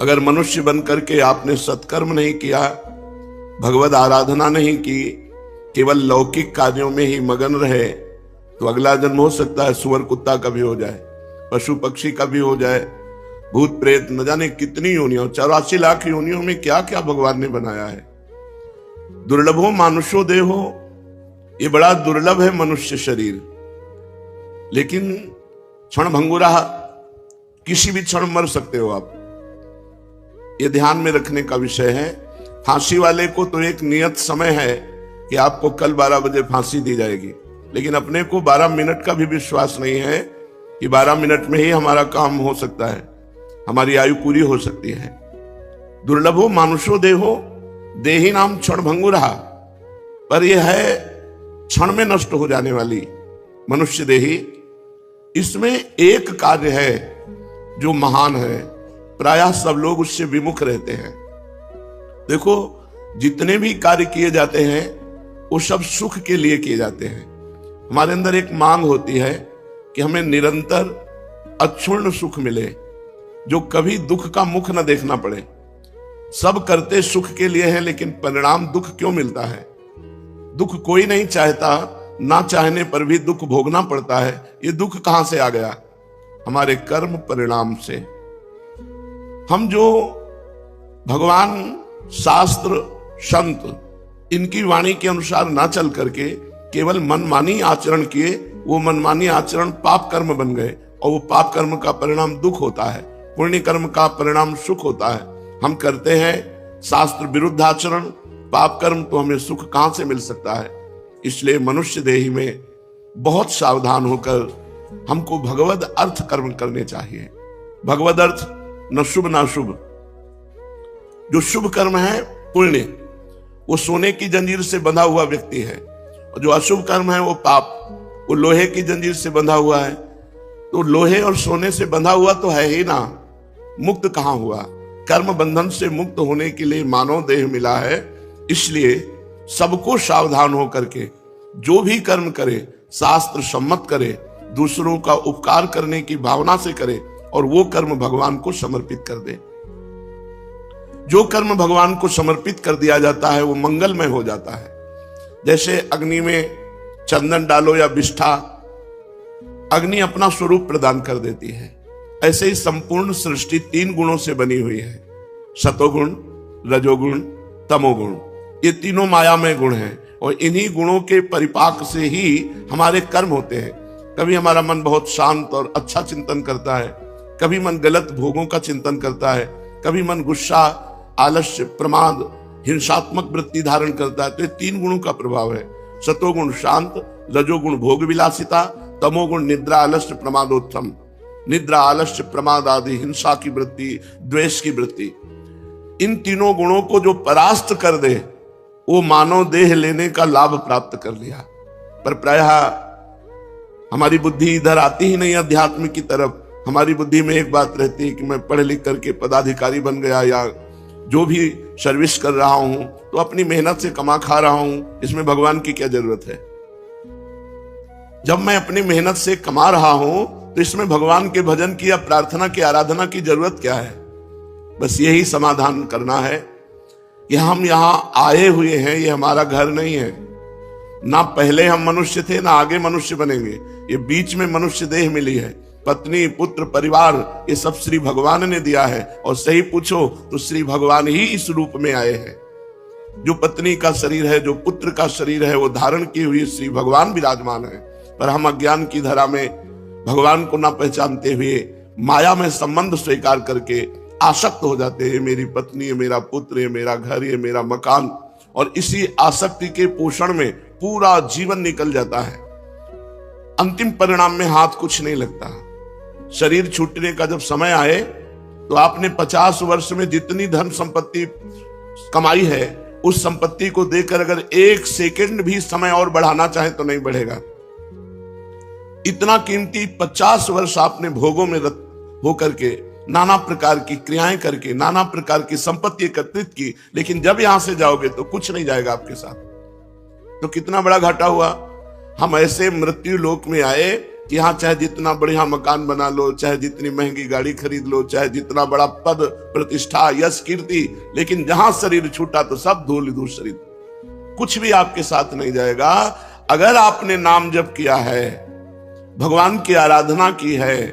अगर मनुष्य बन करके आपने सत्कर्म नहीं किया, भगवद आराधना नहीं की, केवल लौकिक कार्यों में ही मगन रहे, तो अगला जन्म हो सकता है सुअर कुत्ता का भी हो जाए, पशु पक्षी का भी हो जाए, भूत प्रेत, न जाने कितनी योनियों, 84 लाख योनियों में क्या क्या भगवान ने बनाया है। दुर्लभो मानुषो देहो, ये बड़ा दुर्लभ है मनुष्य शरीर, लेकिन क्षण भंगुरा, किसी भी क्षण मर सकते हो आप। ये ध्यान में रखने का विषय है। फांसी वाले को तो एक नियत समय है कि आपको कल 12 बजे फांसी दी जाएगी, लेकिन अपने को 12 मिनट का भी विश्वास नहीं है कि 12 मिनट में ही हमारा काम हो सकता है, हमारी आयु पूरी हो सकती है। दुर्लभो मानुषो देहो, देही नाम क्षण भंगुरा, पर यह है क्षण में नष्ट हो जाने वाली मनुष्य देही। इसमें एक कार्य है जो महान है, प्रायः सब लोग उससे विमुख रहते हैं। देखो, जितने भी कार्य किए जाते हैं वो सब सुख के लिए किए जाते हैं। हमारे अंदर एक मांग होती है कि हमें निरंतर अक्षुण्ण सुख मिले, जो कभी दुख का मुख न देखना पड़े। सब करते सुख के लिए है, लेकिन परिणाम दुख क्यों मिलता है? दुख कोई नहीं चाहता, ना चाहने पर भी दुख भोगना पड़ता है। ये दुख कहां से आ गया? हमारे कर्म परिणाम से। हम जो भगवान, शास्त्र, संत इनकी वाणी के अनुसार ना चल करके केवल मनमानी आचरण किए, वो मनमानी आचरण पाप कर्म बन गए, और वो पाप कर्म का परिणाम दुख होता है, पुण्य कर्म का परिणाम सुख होता है। हम करते हैं शास्त्र विरुद्ध आचरण, पाप कर्म, तो हमें सुख कहां से मिल सकता है? इसलिए मनुष्य देही में बहुत सावधान होकर हमको भगवद अर्थ कर्म करने चाहिए। भगवद अर्थ न शुभ ना शुभ। जो शुभ कर्म है पुण्य, वो सोने की जंजीर से बंधा हुआ व्यक्ति है, और जो अशुभ कर्म है वो पाप, वो लोहे की जंजीर से बंधा हुआ है। तो लोहे और सोने से बंधा हुआ तो है ही ना, मुक्त कहां हुआ? कर्म बंधन से मुक्त होने के लिए मानव देह मिला है। इसलिए सबको सावधान होकर के जो भी कर्म करे शास्त्र सम्मत करे, दूसरों का उपकार करने की भावना से करे, और वो कर्म भगवान को समर्पित कर दे। जो कर्म भगवान को समर्पित कर दिया जाता है वो मंगलमय हो जाता है। जैसे अग्नि में चंदन डालो या विष्ठा, अग्नि अपना स्वरूप प्रदान कर देती है। ऐसे ही संपूर्ण सृष्टि 3 गुणों से बनी हुई है, सतोगुण, रजोगुण, तमोगुण। ये तीनों मायामय गुण हैं, और इन्हीं गुणों के परिपाक से ही हमारे कर्म होते हैं। कभी हमारा मन बहुत शांत और अच्छा चिंतन करता है, कभी मन गलत भोगों का चिंतन करता है, कभी मन गुस्सा, आलस्य, प्रमाद, हिंसात्मक वृत्ति धारण करता है। तो ये 3 गुणों का प्रभाव है। सतोगुण शांत, रजोगुण भोग विलासिता, तमोगुण निद्रा, आलस्य, प्रमादोत्थम। निद्रा, आलस्य, प्रमाद आदि हिंसा की वृत्ति, द्वेष की वृत्ति, इन तीनों गुणों को जो परास्त कर दे, वो मानव देह लेने का लाभ प्राप्त कर लिया। पर प्रायः हमारी बुद्धि इधर आती ही नहीं अध्यात्म की तरफ। हमारी बुद्धि में एक बात रहती है कि मैं पढ़ लिख करके पदाधिकारी बन गया, या जो भी सर्विस कर रहा हूं तो अपनी मेहनत से कमा खा रहा हूं, इसमें भगवान की क्या जरूरत है? जब मैं अपनी मेहनत से कमा रहा हूं तो इसमें भगवान के भजन की या प्रार्थना की, आराधना की जरूरत क्या है? बस यही समाधान करना है कि हम यहां आए हुए हैं, ये हमारा घर नहीं है। ना पहले हम मनुष्य थे, ना आगे मनुष्य बनेंगे। ये बीच में मनुष्य देह मिली है। पत्नी, पुत्र, परिवार, ये सब श्री भगवान ने दिया है। और सही पूछो तो श्री भगवान ही इस रूप में आए हैं। जो पत्नी का शरीर है, जो पुत्र का शरीर है, वो धारण की हुई श्री भगवान विराजमान है। पर हम अज्ञान की धारा में भगवान को ना पहचानते हुए माया में संबंध स्वीकार करके आसक्त हो जाते हैं। मेरी पत्नी है, मेरा पुत्र है, मेरा घर है, मेरा मकान, और इसी आसक्ति के पोषण में पूरा जीवन निकल जाता है। अंतिम परिणाम में हाथ कुछ नहीं लगता। शरीर छूटने का जब समय आए तो आपने 50 वर्ष में जितनी धन संपत्ति कमाई है, उस संपत्ति को देकर अगर 1 सेकंड भी समय और बढ़ाना चाहे तो नहीं बढ़ेगा। इतना कीमती 50 वर्ष आपने भोगों में रत होकर के, नाना प्रकार की क्रियाएं करके, नाना प्रकार की संपत्ति एकत्रित की, लेकिन जब यहां से जाओगे तो कुछ नहीं जाएगा आपके साथ। तो कितना बड़ा घाटा हुआ। हम ऐसे मृत्यु लोक में आए कि यहाँ चाहे जितना बढ़िया मकान बना लो, चाहे जितनी महंगी गाड़ी खरीद लो, चाहे जितना बड़ा पद प्रतिष्ठा यश कीर्ति, लेकिन जहां शरीर छूटा तो सब धूल धूल शरीर, कुछ भी आपके साथ नहीं जाएगा। अगर आपने नाम जप किया है, भगवान की आराधना की है,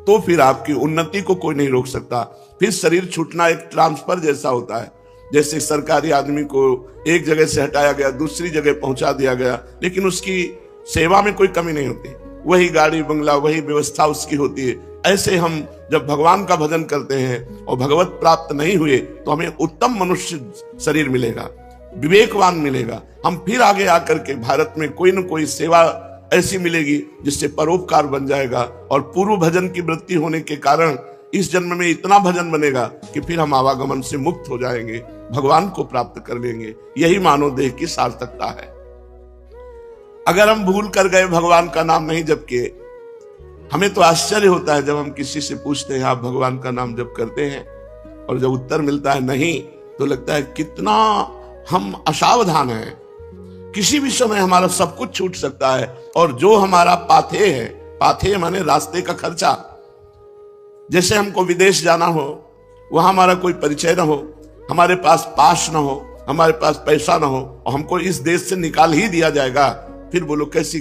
तो फिर आपकी उन्नति को कोई नहीं रोक सकता। फिर शरीर छूटना एक ट्रांसफर जैसा होता है, जैसे सरकारी आदमी को एक जगह से हटाया गया, दूसरी जगह पहुंचा दिया गया, लेकिन उसकी सेवा में कोई कमी नहीं होती, वही गाड़ी बंगला वही व्यवस्था उसकी होती है। ऐसे हम जब भगवान का भजन करते हैं और भगवत प्राप्त नहीं हुए तो हमें उत्तम मनुष्य शरीर मिलेगा, विवेकवान मिलेगा। हम फिर आगे आकर के भारत में कोई न कोई सेवा ऐसी मिलेगी जिससे परोपकार बन जाएगा, और पूर्व भजन की वृत्ति होने के कारण इस जन्म में इतना भजन बनेगा कि फिर हम आवागमन से मुक्त हो जाएंगे, भगवान को प्राप्त कर लेंगे। यही मानव देह की सार्थकता है। अगर हम भूल कर गए, भगवान का नाम नहीं जप किए, हमें तो आश्चर्य होता है जब हम किसी से पूछते हैं आप भगवान का नाम जप करते हैं, और जब उत्तर मिलता है नहीं, तो लगता है कितना हम असावधान हैं। किसी भी समय हमारा सब कुछ छूट सकता है, और जो हमारा पाथेय है, पाथेय माने रास्ते का खर्चा, जैसे हमको विदेश जाना हो, वहां हमारा कोई परिचय ना हो, हमारे पास पास ना हो, हमारे पास पैसा ना हो, और हमको इस देश से निकाल ही दिया जाएगा, फिर बोलो कैसी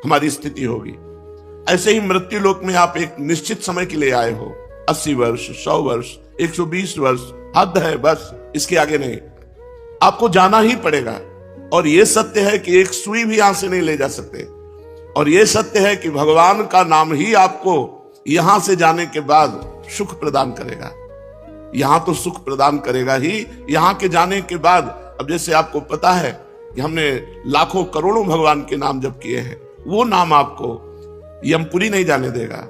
हमारी स्थिति होगी। ऐसे ही मृत्यु लोक में आप एक निश्चित समय के लिए आए हो, 80 वर्ष, 100 वर्ष, 120 वर्ष, हद है बस, इसके आगे नहीं। आपको जाना ही पड़ेगा, और यह सत्य है कि एक सुई भी यहां से नहीं ले जा सकते, और यह सत्य है कि भगवान का नाम ही आपको यहां से जाने के बाद सुख प्रदान करेगा। यहां तो सुख प्रदान करेगा ही, यहां के जाने के बाद। अब जैसे आपको पता है कि हमने लाखों करोड़ों भगवान के नाम जप किए हैं, वो नाम आपको यमपुरी नहीं जाने देगा।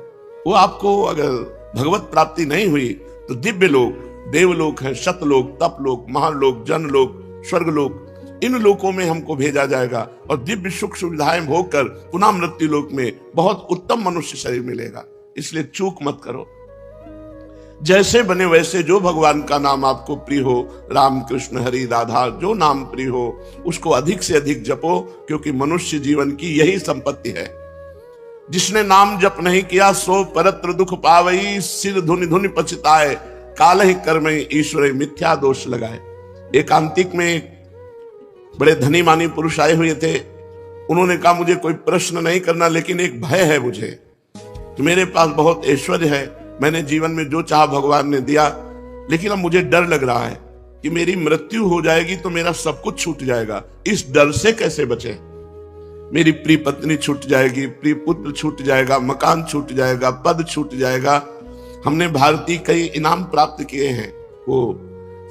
वो आपको अगर भगवत प्राप्ति नहीं हुई तो दिव्य लोक, देवलोक है, शतलोक, तपलोक, महालोक, जनलोक, स्वर्गलोक, इन लोकों में हमको भेजा जाएगा, और दिव्य सुख सुविधाएं भोगकर पुनः मृत्यु लोक में बहुत उत्तम मनुष्य शरीर मिलेगा। इसलिए चूक मत करो। जैसे बने वैसे, जो भगवान का नाम आपको प्रिय हो, राम कृष्ण हरि राधा, जो नाम प्रिय हो उसको अधिक से अधिक जपो, क्योंकि मनुष्य जीवन की यही संपत्ति है। जिसने नाम जप नहीं किया सो परत्र दुख पावई, सिर धुनि धुनि पछताए, काल ही कर्म ईश्वर मिथ्या दोष लगाए। एकांतिक में एक बड़े धनी मानी पुरुष आए हुए थे। उन्होंने कहा मुझे कोई प्रश्न नहीं करना, लेकिन एक भय है मुझे कि मेरे पास बहुत ऐश्वर्य है, मैंने जीवन में जो चाहा भगवान ने दिया, लेकिन अब मुझे डर लग रहा है कि मेरी मृत्यु हो जाएगी तो मेरा सब कुछ छूट जाएगा। इस डर से कैसे बचे? मेरी प्रिय पत्नी छूट जाएगी, प्रिय पुत्र छूट जाएगा, मकान छूट जाएगा, पद छूट जाएगा। हमने भारतीय कई इनाम प्राप्त किए हैं, वो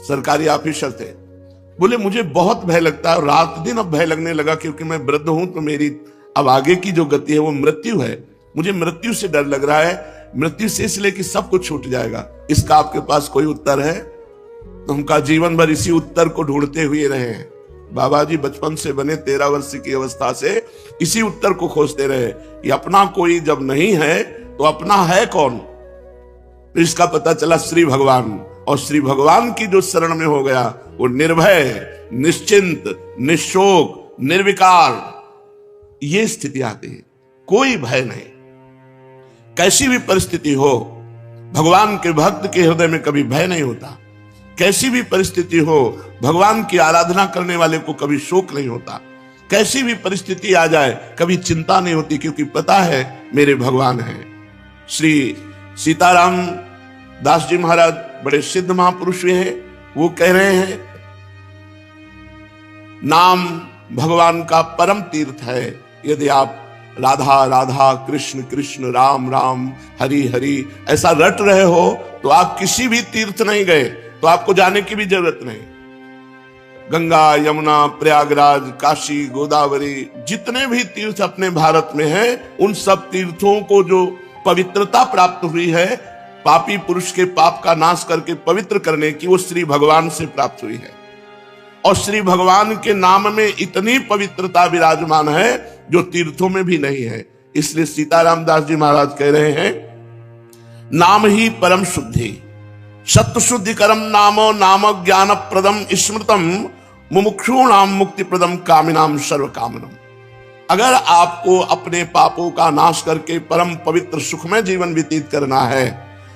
सरकारी ऑफिसर थे। बोले मुझे बहुत भय लगता है, रात दिन अब भय लगने लगा, क्योंकि मैं वृद्ध हूं, तो मेरी अब आगे की जो गति है वो मृत्यु है। मुझे मृत्यु से डर लग रहा है, मृत्यु से इसलिए कि सब कुछ छूट जाएगा। इसका आपके पास कोई उत्तर है? तो हम कहा जीवन भर इसी उत्तर को ढूंढते हुए रहे हैं। बाबा जी बचपन से बने 13 वर्ष की अवस्था से इसी उत्तर को खोजते रहे कि अपना कोई जब नहीं है तो अपना है कौन? तो इसका पता चला श्री भगवान, और श्री भगवान की जो शरण में हो गया वो निर्भय, निश्चिंत, निशोक, निर्विकार, ये स्थिति आती है। कोई भय नहीं, कैसी भी परिस्थिति हो, भगवान के भक्त के हृदय में कभी भय नहीं होता। कैसी भी परिस्थिति हो, भगवान की आराधना करने वाले को कभी शोक नहीं होता। कैसी भी परिस्थिति आ जाए कभी चिंता नहीं होती, क्योंकि पता है मेरे भगवान हैं। श्री सीताराम दास जी महाराज बड़े सिद्ध महापुरुष हैं। वो कह रहे हैं नाम भगवान का परम तीर्थ है। यदि आप राधा राधा, कृष्ण कृष्ण, राम राम, हरि हरि ऐसा रट रहे हो तो आप किसी भी तीर्थ नहीं गए, तो आपको जाने की भी जरूरत नहीं। गंगा, यमुना, प्रयागराज, काशी, गोदावरी, जितने भी तीर्थ अपने भारत में हैं, उन सब तीर्थों को जो पवित्रता प्राप्त हुई है, पापी पुरुष के पाप का नाश करके पवित्र करने की, वो श्री भगवान से प्राप्त हुई है। और श्री भगवान के नाम में इतनी पवित्रता विराजमान है जो तीर्थों में भी नहीं है। इसलिए सीताराम दास जी महाराज कह रहे हैं नाम ही परम शुद्धि, सत्य शुद्धि करम नामो, नाम ज्ञान प्रदम स्मृतम, मुमुक्षूणाम मुक्ति प्रदम, कामिनाम सर्व कामनम। अगर आपको अपने पापों का नाश करके परम पवित्र सुखमय जीवन व्यतीत करना है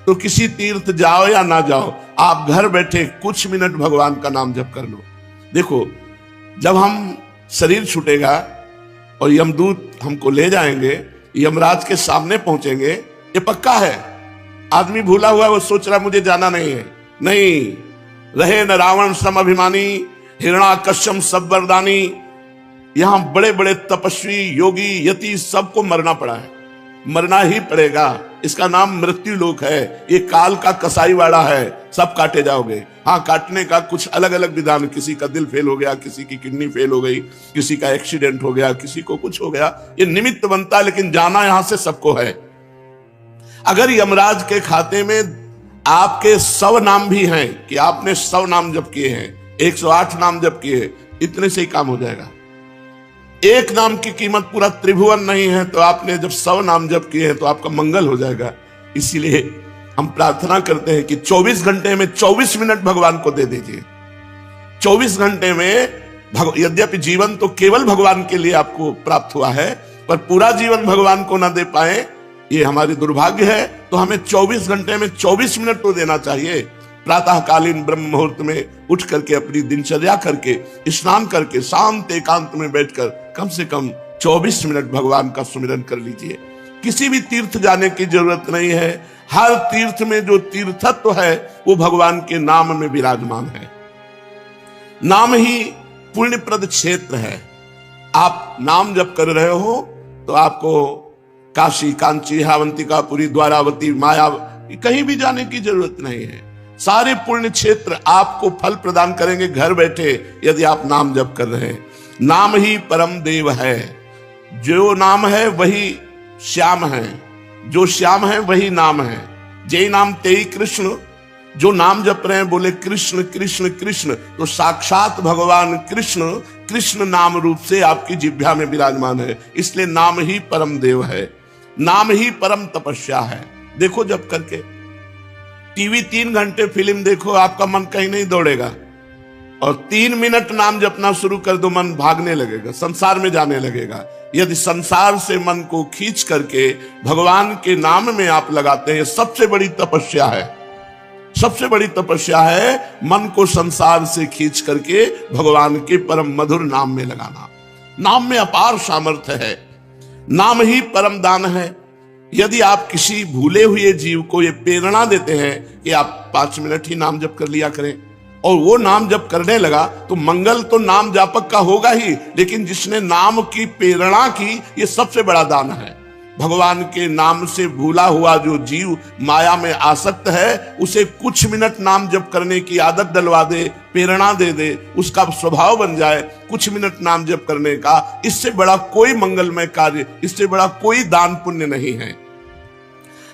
तो किसी तीर्थ जाओ या ना जाओ, आप घर बैठे कुछ मिनट भगवान का नाम जप कर लो। देखो, जब हम शरीर छूटेगा और यमदूत हमको ले जाएंगे, यमराज के सामने पहुंचेंगे, ये पक्का है। आदमी भूला हुआ, वो सोच रहा मुझे जाना नहीं है। नहीं, रहे न रावण सम अभिमानी, हिरणाकश्यप सब वरदानी। यहां बड़े बड़े तपस्वी, योगी, यति सबको मरना पड़ा है, मरना ही पड़ेगा। इसका नाम मृत्यु लोक है। ये काल का कसाईवाड़ा है, सब काटे जाओगे। हाँ, काटने का कुछ अलग अलग विधान, किसी का दिल फेल हो गया, किसी की किडनी फेल हो गई, किसी का एक्सीडेंट हो गया, किसी को कुछ हो गया, ये निमित्त बनता है, लेकिन जाना यहां से सबको है। अगर यमराज के खाते में आपके 100 नाम भी हैं कि आपने 100 नाम जप किए हैं, 108 नाम जप किए, इतने से ही काम हो जाएगा। एक नाम की कीमत पूरा त्रिभुवन नहीं है, तो आपने जब 100 नाम जप किए हैं तो आपका मंगल हो जाएगा। इसीलिए हम प्रार्थना करते हैं कि 24 घंटे में 24 मिनट भगवान को दे दीजिए। 24 घंटे में यद्यपि जीवन तो केवल भगवान के लिए आपको प्राप्त हुआ है, पर पूरा जीवन भगवान को ना दे पाए, ये हमारी दुर्भाग्य है। तो हमें 24 घंटे में 24 मिनट तो देना चाहिए। प्रातःकालीन ब्रह्म मुहूर्त में उठ करके अपनी दिनचर्या करके, स्नान करके, शांत एकांत में बैठकर कम से कम 24 मिनट भगवान का सुमिरन कर लीजिए। किसी भी तीर्थ जाने की जरूरत नहीं है। हर तीर्थ में जो तीर्थत्व है वो भगवान के नाम में विराजमान है। नाम ही पुण्यप्रद क्षेत्र है। आप नाम जप कर रहे हो तो आपको काशी, कांची, हावंतिका, पुरी, द्वारावती, माया, कहीं भी जाने की जरूरत नहीं है। सारे पुण्य क्षेत्र आपको फल प्रदान करेंगे घर बैठे, यदि आप नाम जप कर रहे हैं। नाम ही परम देव है। जो नाम है वही श्याम है, जो श्याम है वही नाम है। जय नाम तेई कृष्ण। जो नाम जप रहे हैं बोले कृष्ण कृष्ण कृष्ण, तो साक्षात भगवान कृष्ण कृष्ण नाम रूप से आपकी जिह्वा में विराजमान है। इसलिए नाम ही परम देव है, नाम ही परम तपस्या है। देखो, जप करके टीवी 3 घंटे फिल्म देखो, आपका मन कहीं नहीं दौड़ेगा, और 3 मिनट नाम जपना शुरू कर दो, मन भागने लगेगा, संसार में जाने लगेगा। यदि संसार से मन को खींच करके भगवान के नाम में आप लगाते हैं, सबसे बड़ी तपस्या है। सबसे बड़ी तपस्या है मन को संसार से खींच करके भगवान के परम मधुर नाम में लगाना। नाम में अपार सामर्थ्य है। नाम ही परम दान है। यदि आप किसी भूले हुए जीव को ये प्रेरणा देते हैं कि आप 5 मिनट ही नाम जप कर लिया करें, और वो नाम जप करने लगा, तो मंगल तो नाम जापक का होगा ही, लेकिन जिसने नाम की प्रेरणा की, ये सबसे बड़ा दान है। भगवान के नाम से भूला हुआ जो जीव माया में आसक्त है, उसे कुछ मिनट नाम जप करने की आदत डलवा दे, प्रेरणा दे दे, उसका स्वभाव बन जाए कुछ मिनट नाम जप करने का। इससे बड़ा कोई मंगलमय कार्य, इससे बड़ा कोई दान पुण्य नहीं है।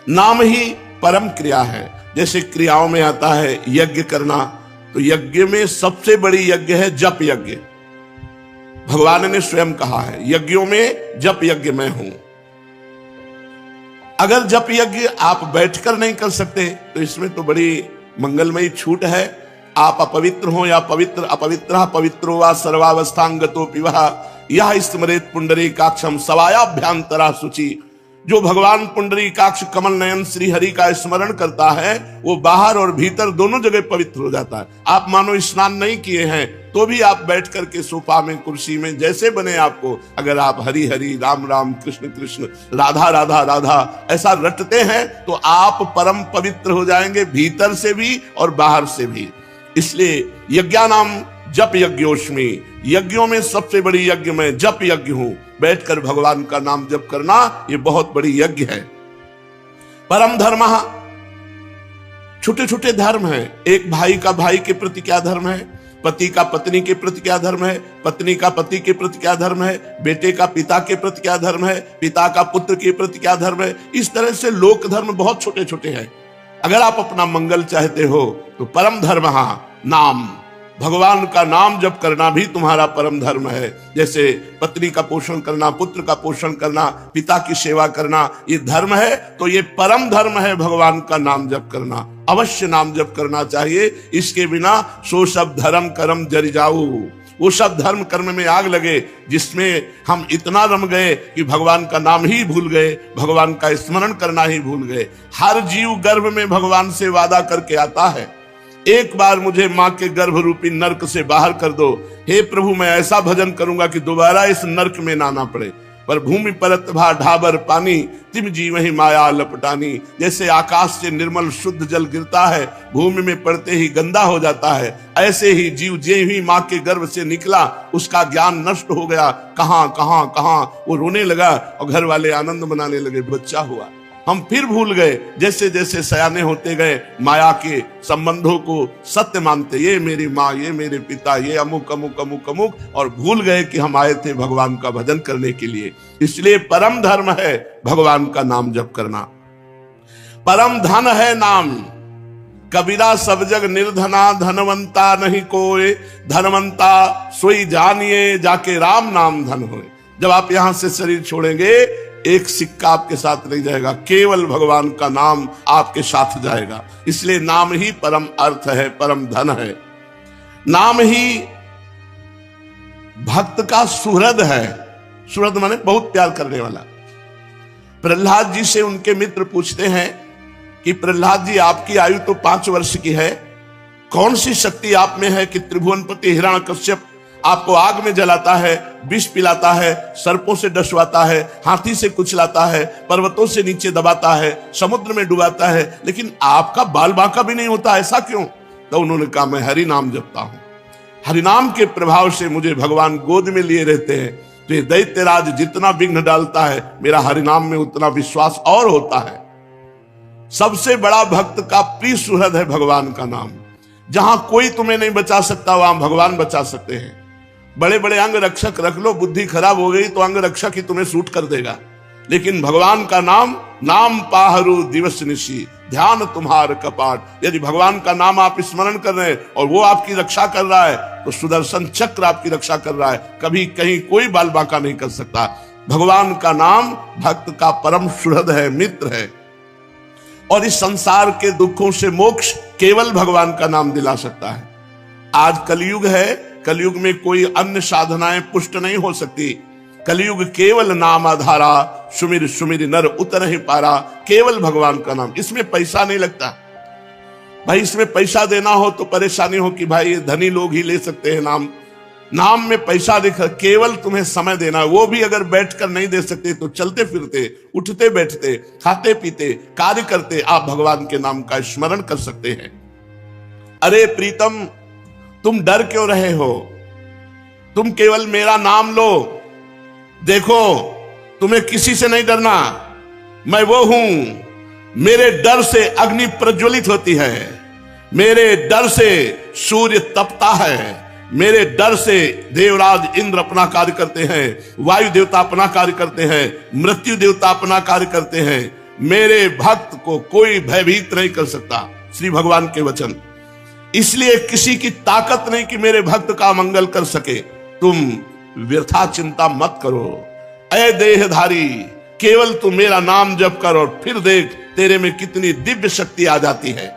नाम ही परम क्रिया है। जैसे क्रियाओं में आता है यज्ञ करना, तो यज्ञ में सबसे बड़ी यज्ञ है जप यज्ञ। भगवान ने स्वयं कहा है, यज्ञों में जप यज्ञ मैं हूं। अगर जप यज्ञ आप बैठकर नहीं कर सकते, तो इसमें तो बड़ी मंगलमयी छूट है। आप अपवित्र हो या पवित्र, अपवित्र पवित्रो वा सर्वावस्थांगतो पिवा, यह स्मरेत पुंडरीकाक्षम सवायाभ्यांतरा शुचि। जो भगवान पुंडरीकाक्ष कमल नयन श्री हरि का स्मरण करता है, वो बाहर और भीतर दोनों जगह पवित्र हो जाता है। आप मानो स्नान नहीं किए हैं तो भी आप बैठ करके सोफा में, कुर्सी में, जैसे बने आपको, अगर आप हरि हरि, राम राम, कृष्ण कृष्ण, राधा राधा राधा ऐसा रटते हैं, तो आप परम पवित्र हो जाएंगे, भीतर से भी और बाहर से भी। इसलिए यज्ञानाम जप यज्ञोष्मी, यज्ञों में सबसे बड़ी यज्ञ मैं जप यज्ञ हूं। बैठकर भगवान का नाम जप करना ये बहुत बड़ी यज्ञ है। परम धर्म, छोटे छोटे धर्म हैं। एक भाई का भाई के प्रति क्या धर्म है, पति का पत्नी के प्रति क्या धर्म है, पत्नी का पति के प्रति क्या धर्म है, बेटे का पिता के प्रति क्या धर्म है, पिता का पुत्र के प्रति क्या धर्म है। इस तरह से लोक धर्म बहुत छोटे छोटे हैं। अगर आप अपना मंगल चाहते हो तो परम धर्म नाम, भगवान का नाम जप करना भी तुम्हारा परम धर्म है। जैसे पत्नी का पोषण करना, पुत्र का पोषण करना, पिता की सेवा करना, ये धर्म है, तो ये परम धर्म है भगवान का नाम जप करना। अवश्य नाम जप करना चाहिए। इसके बिना सो सब धर्म कर्म जरि जाऊ, वो सब धर्म कर्म में आग लगे जिसमें हम इतना रम गए कि भगवान का नाम ही भूल गए, भगवान का स्मरण करना ही भूल गए। हर जीव गर्भ में भगवान से वादा करके आता है, एक बार मुझे मां के गर्भ रूपी नरक से बाहर कर दो, हे प्रभु मैं ऐसा भजन करूंगा कि दोबारा इस नरक में ना आना पड़े। पर भूमि परत भा ढाबर पानी, तिम जीव ही माया लपटानी। जैसे आकाश से निर्मल शुद्ध जल गिरता है, भूमि में पड़ते ही गंदा हो जाता है, ऐसे ही जीव जे ही माँ के गर्भ से निकला उसका ज्ञान नष्ट हो गया। कहां कहां कहां वो रोने लगा और घर वाले आनंद मनाने लगे, बच्चा हुआ। हम फिर भूल गए, जैसे जैसे सयाने होते गए माया के संबंधों को सत्य मानते, ये मेरी माँ, ये मेरे पिता, ये अमुक अमुक अमुक अमुक, और भूल गए कि हम आए थे भगवान का भजन करने के लिए। इसलिए परम धर्म है भगवान का नाम जप करना, परम धन है नाम। कबीरा सब जग निर्धना, धनवंता नहीं कोई, धनवंता सोई जानिए, जाके राम नाम धन होए। जब आप यहां से शरीर छोड़ेंगे एक सिक्का आपके साथ नहीं जाएगा, केवल भगवान का नाम आपके साथ जाएगा। इसलिए नाम ही परम अर्थ है, परम धन है। नाम ही भक्त का सुहृद है। सुहृद माने बहुत प्यार करने वाला। प्रहलाद जी से उनके मित्र पूछते हैं कि प्रहलाद जी आपकी आयु तो 5 वर्ष की है, कौन सी शक्ति आप में है कि त्रिभुवनपति हिरण्यकश्यप आपको आग में जलाता है, विष पिलाता है, सर्पों से डसवाता है, हाथी से कुचलाता है, पर्वतों से नीचे दबाता है, समुद्र में डुबाता है, लेकिन आपका बाल बांका भी नहीं होता, ऐसा क्यों? तो उन्होंने कहा मैं हरि नाम जपता हूं, हरिनाम के प्रभाव से मुझे भगवान गोद में लिए रहते हैं। तो ये दैत्यराज जितना विघ्न डालता है, मेरा हरिनाम में उतना विश्वास और होता है। सबसे बड़ा भक्त का प्रिय सुहृद है भगवान का नाम। जहां कोई तुम्हें नहीं बचा सकता वहां भगवान बचा सकते हैं। बड़े बड़े अंग रक्षक रख लो, बुद्धि खराब हो गई तो अंग रक्षक ही तुम्हें सूट कर देगा, लेकिन भगवान का नाम, नाम पाहरू दिवस निशी, ध्यान तुम्हार कपाट। यदि भगवान का नाम आप स्मरण कर रहे हैं और वो आपकी रक्षा कर रहा है तो सुदर्शन चक्र आपकी रक्षा कर रहा है, कभी कहीं कोई बाल बांका नहीं कर सकता। भगवान का नाम भक्त का परम सुहृद है, मित्र है, और इस संसार के दुखों से मोक्ष केवल भगवान का नाम दिला सकता है। आज कलयुग है, कलयुग में कोई अन्य साधनाएं पुष्ट नहीं हो सकती। कलयुग केवल नाम आधारा, सुमिर सुमिर नर उतर ही पारा। केवल भगवान का नाम, इसमें पैसा नहीं लगता भाई। इसमें पैसा देना हो तो परेशानी हो कि भाई ये धनी लोग ही ले सकते हैं नाम। नाम में पैसा दिखा, केवल तुम्हें समय देना, वो भी अगर बैठकर नहीं दे सकते तो चलते फिरते, उठते बैठते, खाते पीते, कार्य करते आप भगवान के नाम का स्मरण कर सकते हैं। अरे प्रीतम, तुम डर क्यों रहे हो? तुम केवल मेरा नाम लो। देखो, तुम्हें किसी से नहीं डरना, मैं वो हूं। मेरे डर से अग्नि प्रज्वलित होती है, मेरे डर से सूर्य तपता है, मेरे डर से देवराज इंद्र अपना कार्य करते हैं, वायु देवता अपना कार्य करते हैं, मृत्यु देवता अपना कार्य करते हैं। मेरे भक्त को कोई भयभीत नहीं कर सकता, श्री भगवान के वचन। इसलिए किसी की ताकत नहीं कि मेरे भक्त का मंगल कर सके। तुम व्यर्था चिंता मत करो। ऐ देहधारी, केवल तू मेरा नाम जप कर और फिर देख तेरे में कितनी दिव्य शक्ति आ जाती है।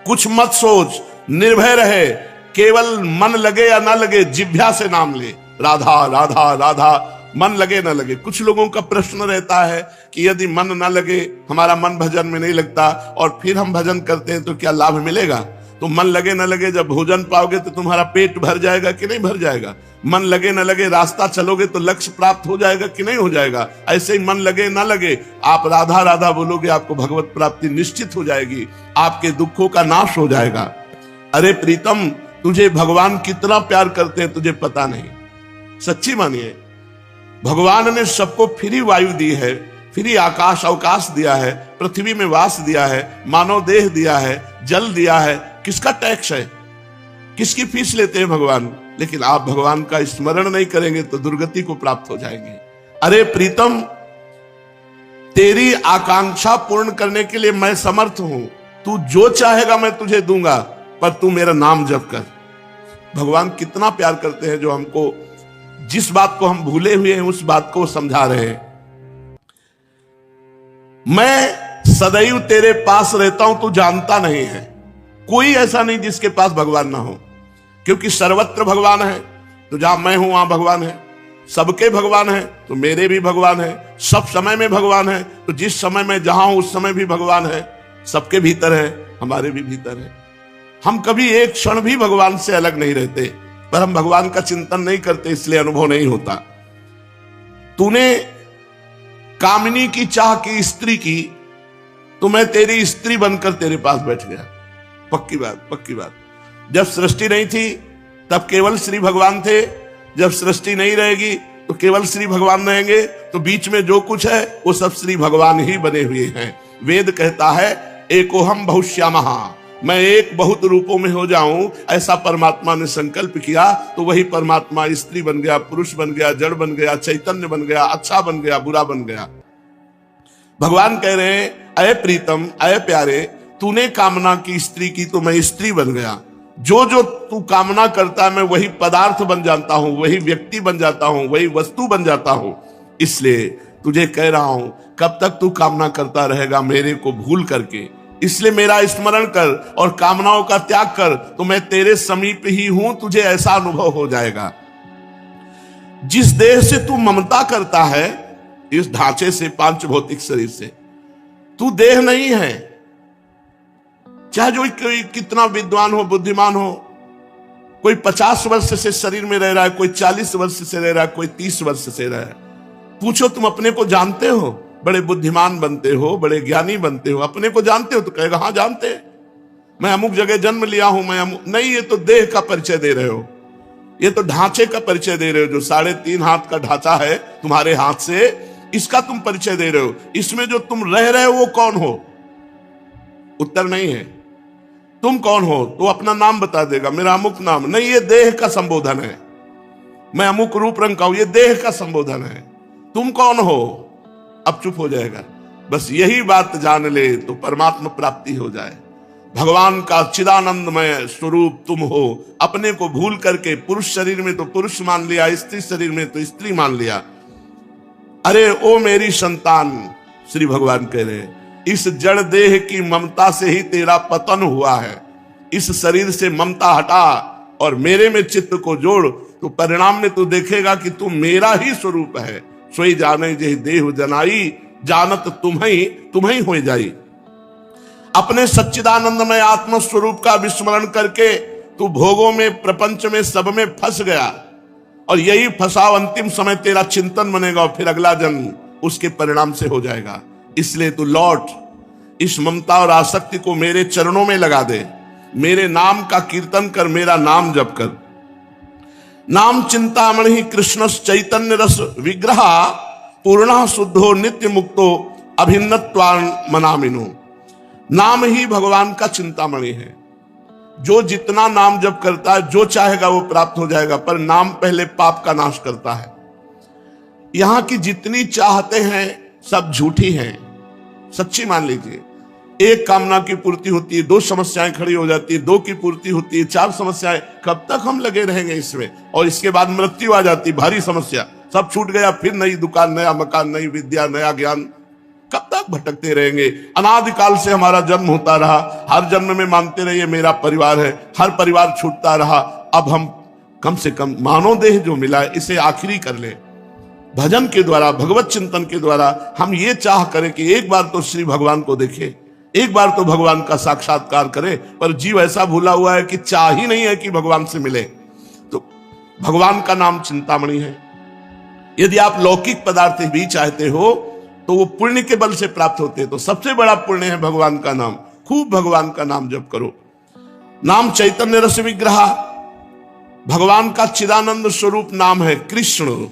कुछ मत सोच, निर्भय रहे, केवल मन लगे या ना लगे जिह्वा से नाम ले, राधा राधा राधा, मन लगे ना लगे। कुछ लोगों का प्रश्न रहता है कि यदि मन ना लगे, हमारा मन भजन में नहीं लगता और फिर हम भजन करते हैं तो क्या लाभ मिलेगा? तो मन लगे ना लगे, जब भोजन पाओगे तो तुम्हारा पेट भर जाएगा कि नहीं भर जाएगा? मन लगे ना लगे, रास्ता चलोगे तो लक्ष्य प्राप्त हो जाएगा कि नहीं हो जाएगा? ऐसे ही मन लगे ना लगे, आप राधा राधा बोलोगे, आपको भगवत प्राप्ति निश्चित हो जाएगी, आपके दुखों का नाश हो जाएगा। अरे प्रीतम, तुझे भगवान कितना प्यार करते हैं तुझे पता नहीं। सच्ची मानिए, भगवान ने सबको फ्री वायु दी है, फ्री आकाश अवकाश दिया है, पृथ्वी में वास दिया है, मानव देह दिया है, जल दिया है। किसका टैक्स है? किसकी फीस लेते हैं भगवान? लेकिन आप भगवान का स्मरण नहीं करेंगे तो दुर्गति को प्राप्त हो जाएंगे। अरे प्रीतम, तेरी आकांक्षा पूर्ण करने के लिए मैं समर्थ हूं। तू जो चाहेगा मैं तुझे दूंगा, पर तू मेरा नाम जप कर। भगवान कितना प्यार करते हैं, जो हमको जिस बात को हम भूले हुए हैं उस बात को समझा रहे हैं। मैं सदैव तेरे पास रहता हूं, तू जानता नहीं है। कोई ऐसा नहीं जिसके पास भगवान ना हो, क्योंकि सर्वत्र भगवान है। तो जहां मैं हूं वहां भगवान है, सबके भगवान है तो मेरे भी भगवान है, सब समय में भगवान है तो जिस समय में जहां हूं उस समय भी भगवान है, सबके भीतर है, हमारे भी भीतर है। हम कभी एक क्षण भी भगवान से अलग नहीं रहते, पर हम भगवान का चिंतन नहीं करते, इसलिए अनुभव नहीं होता। तूने कामिनी की चाह की स्त्री की तो मैं तेरी स्त्री बनकर तेरे पास बैठ गया। पक्की बात, पक्की बात। जब सृष्टि नहीं थी तब केवल श्री भगवान थे, जब सृष्टि नहीं रहेगी तो केवल श्री भगवान रहेंगे, तो बीच में जो कुछ है वो सब श्री भगवान ही बने हुए हैं। वेद कहता है एकोहम बहुश्यामः, मैं एक बहुत रूपों में हो जाऊं, ऐसा परमात्मा ने संकल्प किया तो वही परमात्मा स्त्री बन गया, पुरुष बन गया, जड़ बन गया, चैतन्य बन गया, अच्छा बन गया, बुरा बन गया। भगवान कह रहे हैं अय प्रीतम, अय प्यारे, तूने कामना की स्त्री की तो मैं स्त्री बन गया। जो जो तू कामना करता है मैं वही पदार्थ बन जाता हूं, वही व्यक्ति बन जाता हूं, वही वस्तु बन जाता हूं। इसलिए तुझे कह रहा हूं कब तक तू कामना करता रहेगा मेरे को भूल करके, इसलिए मेरा स्मरण कर और कामनाओं का त्याग कर, तो मैं तेरे समीप ही हूं, तुझे ऐसा अनुभव हो जाएगा। जिस देह से तू ममता करता है, इस ढांचे से, पांच भौतिक शरीर से, तू देह नहीं है। चाहे जो कोई कितना विद्वान हो, बुद्धिमान हो, कोई 50 वर्ष से शरीर में रह रहा है, कोई 40 वर्ष से रह रहा है, कोई 30 वर्ष से रह रहा है। पूछो तुम अपने को जानते हो? बड़े बुद्धिमान बनते हो, बड़े ज्ञानी बनते हो, अपने को जानते हो? तो कहेगा हाँ जानते हैं, मैं अमुक जगह जन्म लिया हूं, मैं अमुक। नहीं, ये तो देह का परिचय दे रहे हो, ये तो ढांचे का परिचय दे रहे हो। जो 3.5 हाथ का ढांचा है तुम्हारे हाथ से, इसका तुम परिचय दे रहे हो। इसमें जो तुम रह रहे हो वो कौन हो? उत्तर नहीं है। तुम कौन हो? तो अपना नाम बता देगा, मेरा अमुक नाम। नहीं, ये देह का संबोधन है। मैं अमुक रूप रंग का हूं, ये देह का संबोधन है। तुम कौन हो? अब चुप हो जाएगा। बस यही बात जान ले तो परमात्मा प्राप्ति हो जाए। भगवान का चिदानंदमय स्वरूप तुम हो। अपने को भूल करके पुरुष शरीर में तो पुरुष मान लिया, स्त्री शरीर में तो स्त्री मान लिया। अरे ओ मेरी संतान, श्री भगवान कह रहे हैं, इस जड़ देह की ममता से ही तेरा पतन हुआ है। इस शरीर से ममता हटा और मेरे में चित्त को जोड़, तो परिणाम में तू देखेगा कि तू मेरा ही स्वरूप है। सोई जाने जही देह जनाई, जानत तुम्हें हो जाई। अपने सच्चिदानंदमय आत्म स्वरूप का विस्मरण करके तू भोगों में, प्रपंच में, सब में फंस गया, और यही फंसाव अंतिम समय तेरा चिंतन बनेगा, और फिर अगला जन्म उसके परिणाम से हो जाएगा। इसलिए तू लौट, इस ममता और आसक्ति को मेरे चरणों में लगा दे, मेरे नाम का कीर्तन कर, मेरा नाम जप कर। नाम चिंतामणि कृष्ण चैतन्य रस विग्रह, पूर्ण शुद्धो नित्य मुक्तो अभिन्नत्वान् मनामिनो। नाम ही भगवान का चिंतामणि है। जो जितना नाम जप करता है, जो चाहेगा वो प्राप्त हो जाएगा, पर नाम पहले पाप का नाश करता है। यहां की जितनी चाहते हैं सब झूठी हैं, सच्ची मान लीजिए। एक कामना की पूर्ति होती है, 2 समस्याएं खड़ी हो जाती है, 2 की पूर्ति होती है, 4 समस्याएं। कब तक हम लगे रहेंगे इसमें? और इसके बाद मृत्यु आ जाती, भारी समस्या, सब छूट गया, फिर नई दुकान, नया मकान, नई विद्या, नया ज्ञान। कब तक भटकते रहेंगे? अनादिकाल से हमारा जन्म होता रहा, हर जन्म में मानते रहिए मेरा परिवार है, हर परिवार छूटता रहा। अब हम कम से कम मानव देह जो मिला है इसे आखिरी कर ले। भजन के द्वारा, भगवत चिंतन के द्वारा हम ये चाह करें कि एक बार तो श्री भगवान को देखें, एक बार तो भगवान का साक्षात्कार करें। पर जीव ऐसा भूला हुआ है कि चाह ही नहीं है कि भगवान से मिले। तो भगवान का नाम चिंतामणि है। यदि आप लौकिक पदार्थ भी चाहते हो तो वो पुण्य के बल से प्राप्त होते हैं। तो सबसे बड़ा पुण्य है भगवान का नाम। खूब भगवान का नाम जप करो। नाम चैतन्य रस विग्रह, भगवान का चिदानंद स्वरूप नाम है कृष्ण।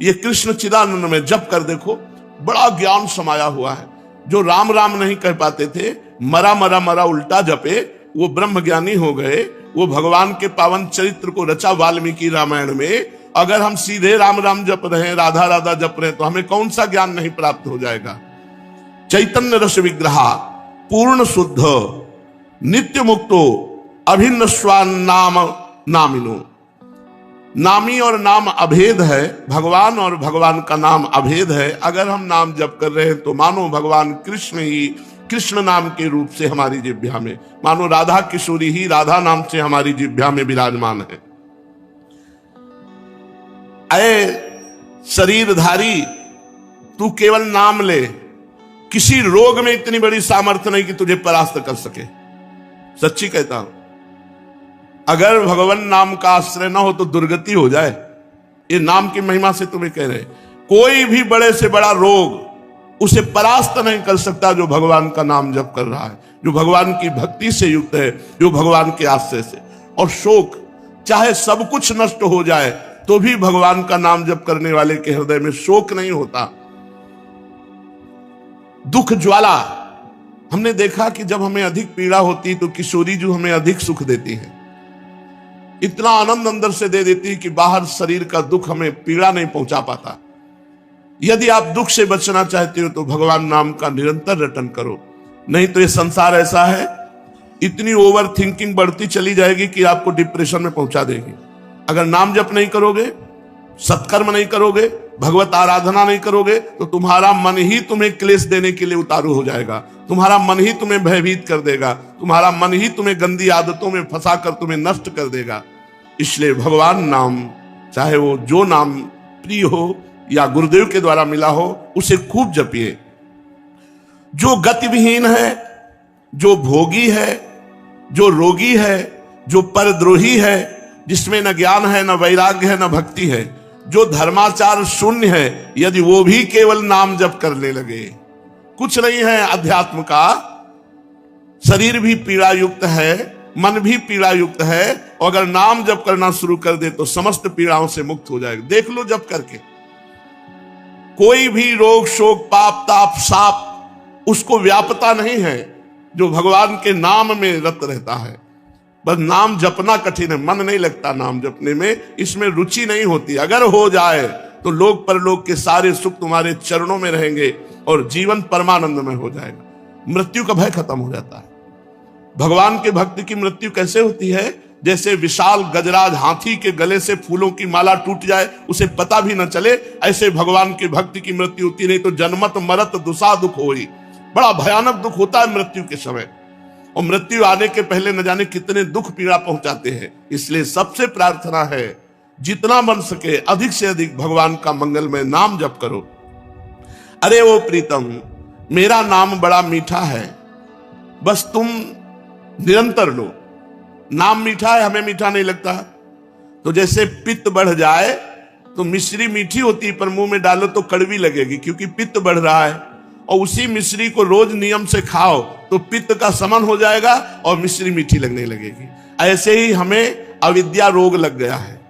ये कृष्ण चिदानंद में जप कर देखो, बड़ा ज्ञान समाया हुआ है। जो राम राम नहीं कह पाते थे, मरा मरा मरा उल्टा जपे, वो ब्रह्म ज्ञानी हो गए। वो भगवान के पावन चरित्र को रचा वाल्मीकि रामायण में। अगर हम सीधे राम राम जप रहे हैं, राधा राधा जप रहे हैं, तो हमें कौन सा ज्ञान नहीं प्राप्त हो जाएगा? चैतन्य रस विग्रह, पूर्ण शुद्ध, नित्य मुक्तो अभिन्न स्वान नाम नामिनो। नामी और नाम अभेद है, भगवान और भगवान का नाम अभेद है। अगर हम नाम जप कर रहे हैं तो मानो भगवान कृष्ण ही कृष्ण नाम के रूप से हमारी जिह्वा में, मानो राधा किशोरी ही राधा नाम से हमारी जिह्वा में विराजमान है। अये शरीरधारी, तू केवल नाम ले, किसी रोग में इतनी बड़ी सामर्थ्य नहीं कि तुझे परास्त कर सके। सच्ची कहता हूं, अगर भगवान नाम का आश्रय ना हो तो दुर्गति हो जाए। ये नाम की महिमा से तुम्हें कह रहे, कोई भी बड़े से बड़ा रोग उसे परास्त नहीं कर सकता जो भगवान का नाम जप कर रहा है, जो भगवान की भक्ति से युक्त है, जो भगवान के आश्रय से। और शोक, चाहे सब कुछ नष्ट हो जाए तो भी भगवान का नाम जप करने वाले के हृदय में शोक नहीं होता। दुख ज्वाला, हमने देखा कि जब हमें अधिक पीड़ा होती तो किशोरी जो हमें अधिक सुख देती है, इतना आनंद अंदर से दे देती है कि बाहर शरीर का दुख हमें पीड़ा नहीं पहुंचा पाता। यदि आप दुख से बचना चाहते हो तो भगवान नाम का निरंतर रटन करो, नहीं तो ये संसार ऐसा है, इतनी ओवर थिंकिंग बढ़ती चली जाएगी कि आपको डिप्रेशन में पहुंचा देगी। अगर नाम जप नहीं करोगे, सत्कर्म नहीं करोगे, भगवत आराधना नहीं करोगे तो तुम्हारा मन ही तुम्हें क्लेश देने के लिए उतारू हो जाएगा, तुम्हारा मन ही तुम्हें भयभीत कर देगा, तुम्हारा मन ही तुम्हें गंदी आदतों में फंसाकर तुम्हें नष्ट कर देगा। इसलिए भगवान नाम, चाहे वो जो नाम प्रिय हो या गुरुदेव के द्वारा मिला हो, उसे खूब जपिए। जो गतिविहीन है, जो भोगी है, जो रोगी है, जो परद्रोही है, जिसमें न ज्ञान है, न वैराग्य है, न भक्ति है, जो धर्माचार शून्य है, यदि वो भी केवल नाम जप करने लगे, कुछ नहीं है अध्यात्म का, शरीर भी पीड़ा युक्त है, मन भी पीड़ा युक्त है, और अगर नाम जप करना शुरू कर दे तो समस्त पीड़ाओं से मुक्त हो जाएगा। देख लो जप करके, कोई भी रोग शोक पाप ताप साप उसको व्यापता नहीं है जो भगवान के नाम में रत रहता है। बस नाम जपना कठिन है, मन नहीं लगता नाम जपने में, इसमें रुचि नहीं होती। अगर हो जाए तो लोक परलोक के सारे सुख तुम्हारे चरणों में रहेंगे और जीवन परमानंद में हो जाएगा। मृत्यु का भय खत्म हो जाता है। भगवान के भक्त की मृत्यु कैसे होती है? जैसे विशाल गजराज हाथी के गले से फूलों की माला टूट जाए, उसे पता भी न चले, ऐसे भगवान के भक्त की मृत्यु होती। नहीं तो जन्मत मरत दुसा दुख होई, बड़ा भयानक दुख होता है मृत्यु के समय, और मृत्यु आने के पहले न जाने कितने दुख पीड़ा पहुंचाते हैं। इसलिए सबसे प्रार्थना है, जितना बन सके अधिक से अधिक भगवान का मंगलमय नाम जप करो। अरे वो प्रीतम, मेरा नाम बड़ा मीठा है, बस तुम निरंतर लो। नाम मीठा है, हमें मीठा नहीं लगता। तो जैसे पित्त बढ़ जाए तो मिश्री मीठी होती है, पर मुंह में डालो तो कड़वी लगेगी क्योंकि पित्त बढ़ रहा है, और उसी मिश्री को रोज नियम से खाओ तो पित्त का शमन हो जाएगा और मिश्री मीठी लगने लगेगी। ऐसे ही हमें अविद्या रोग लग गया है,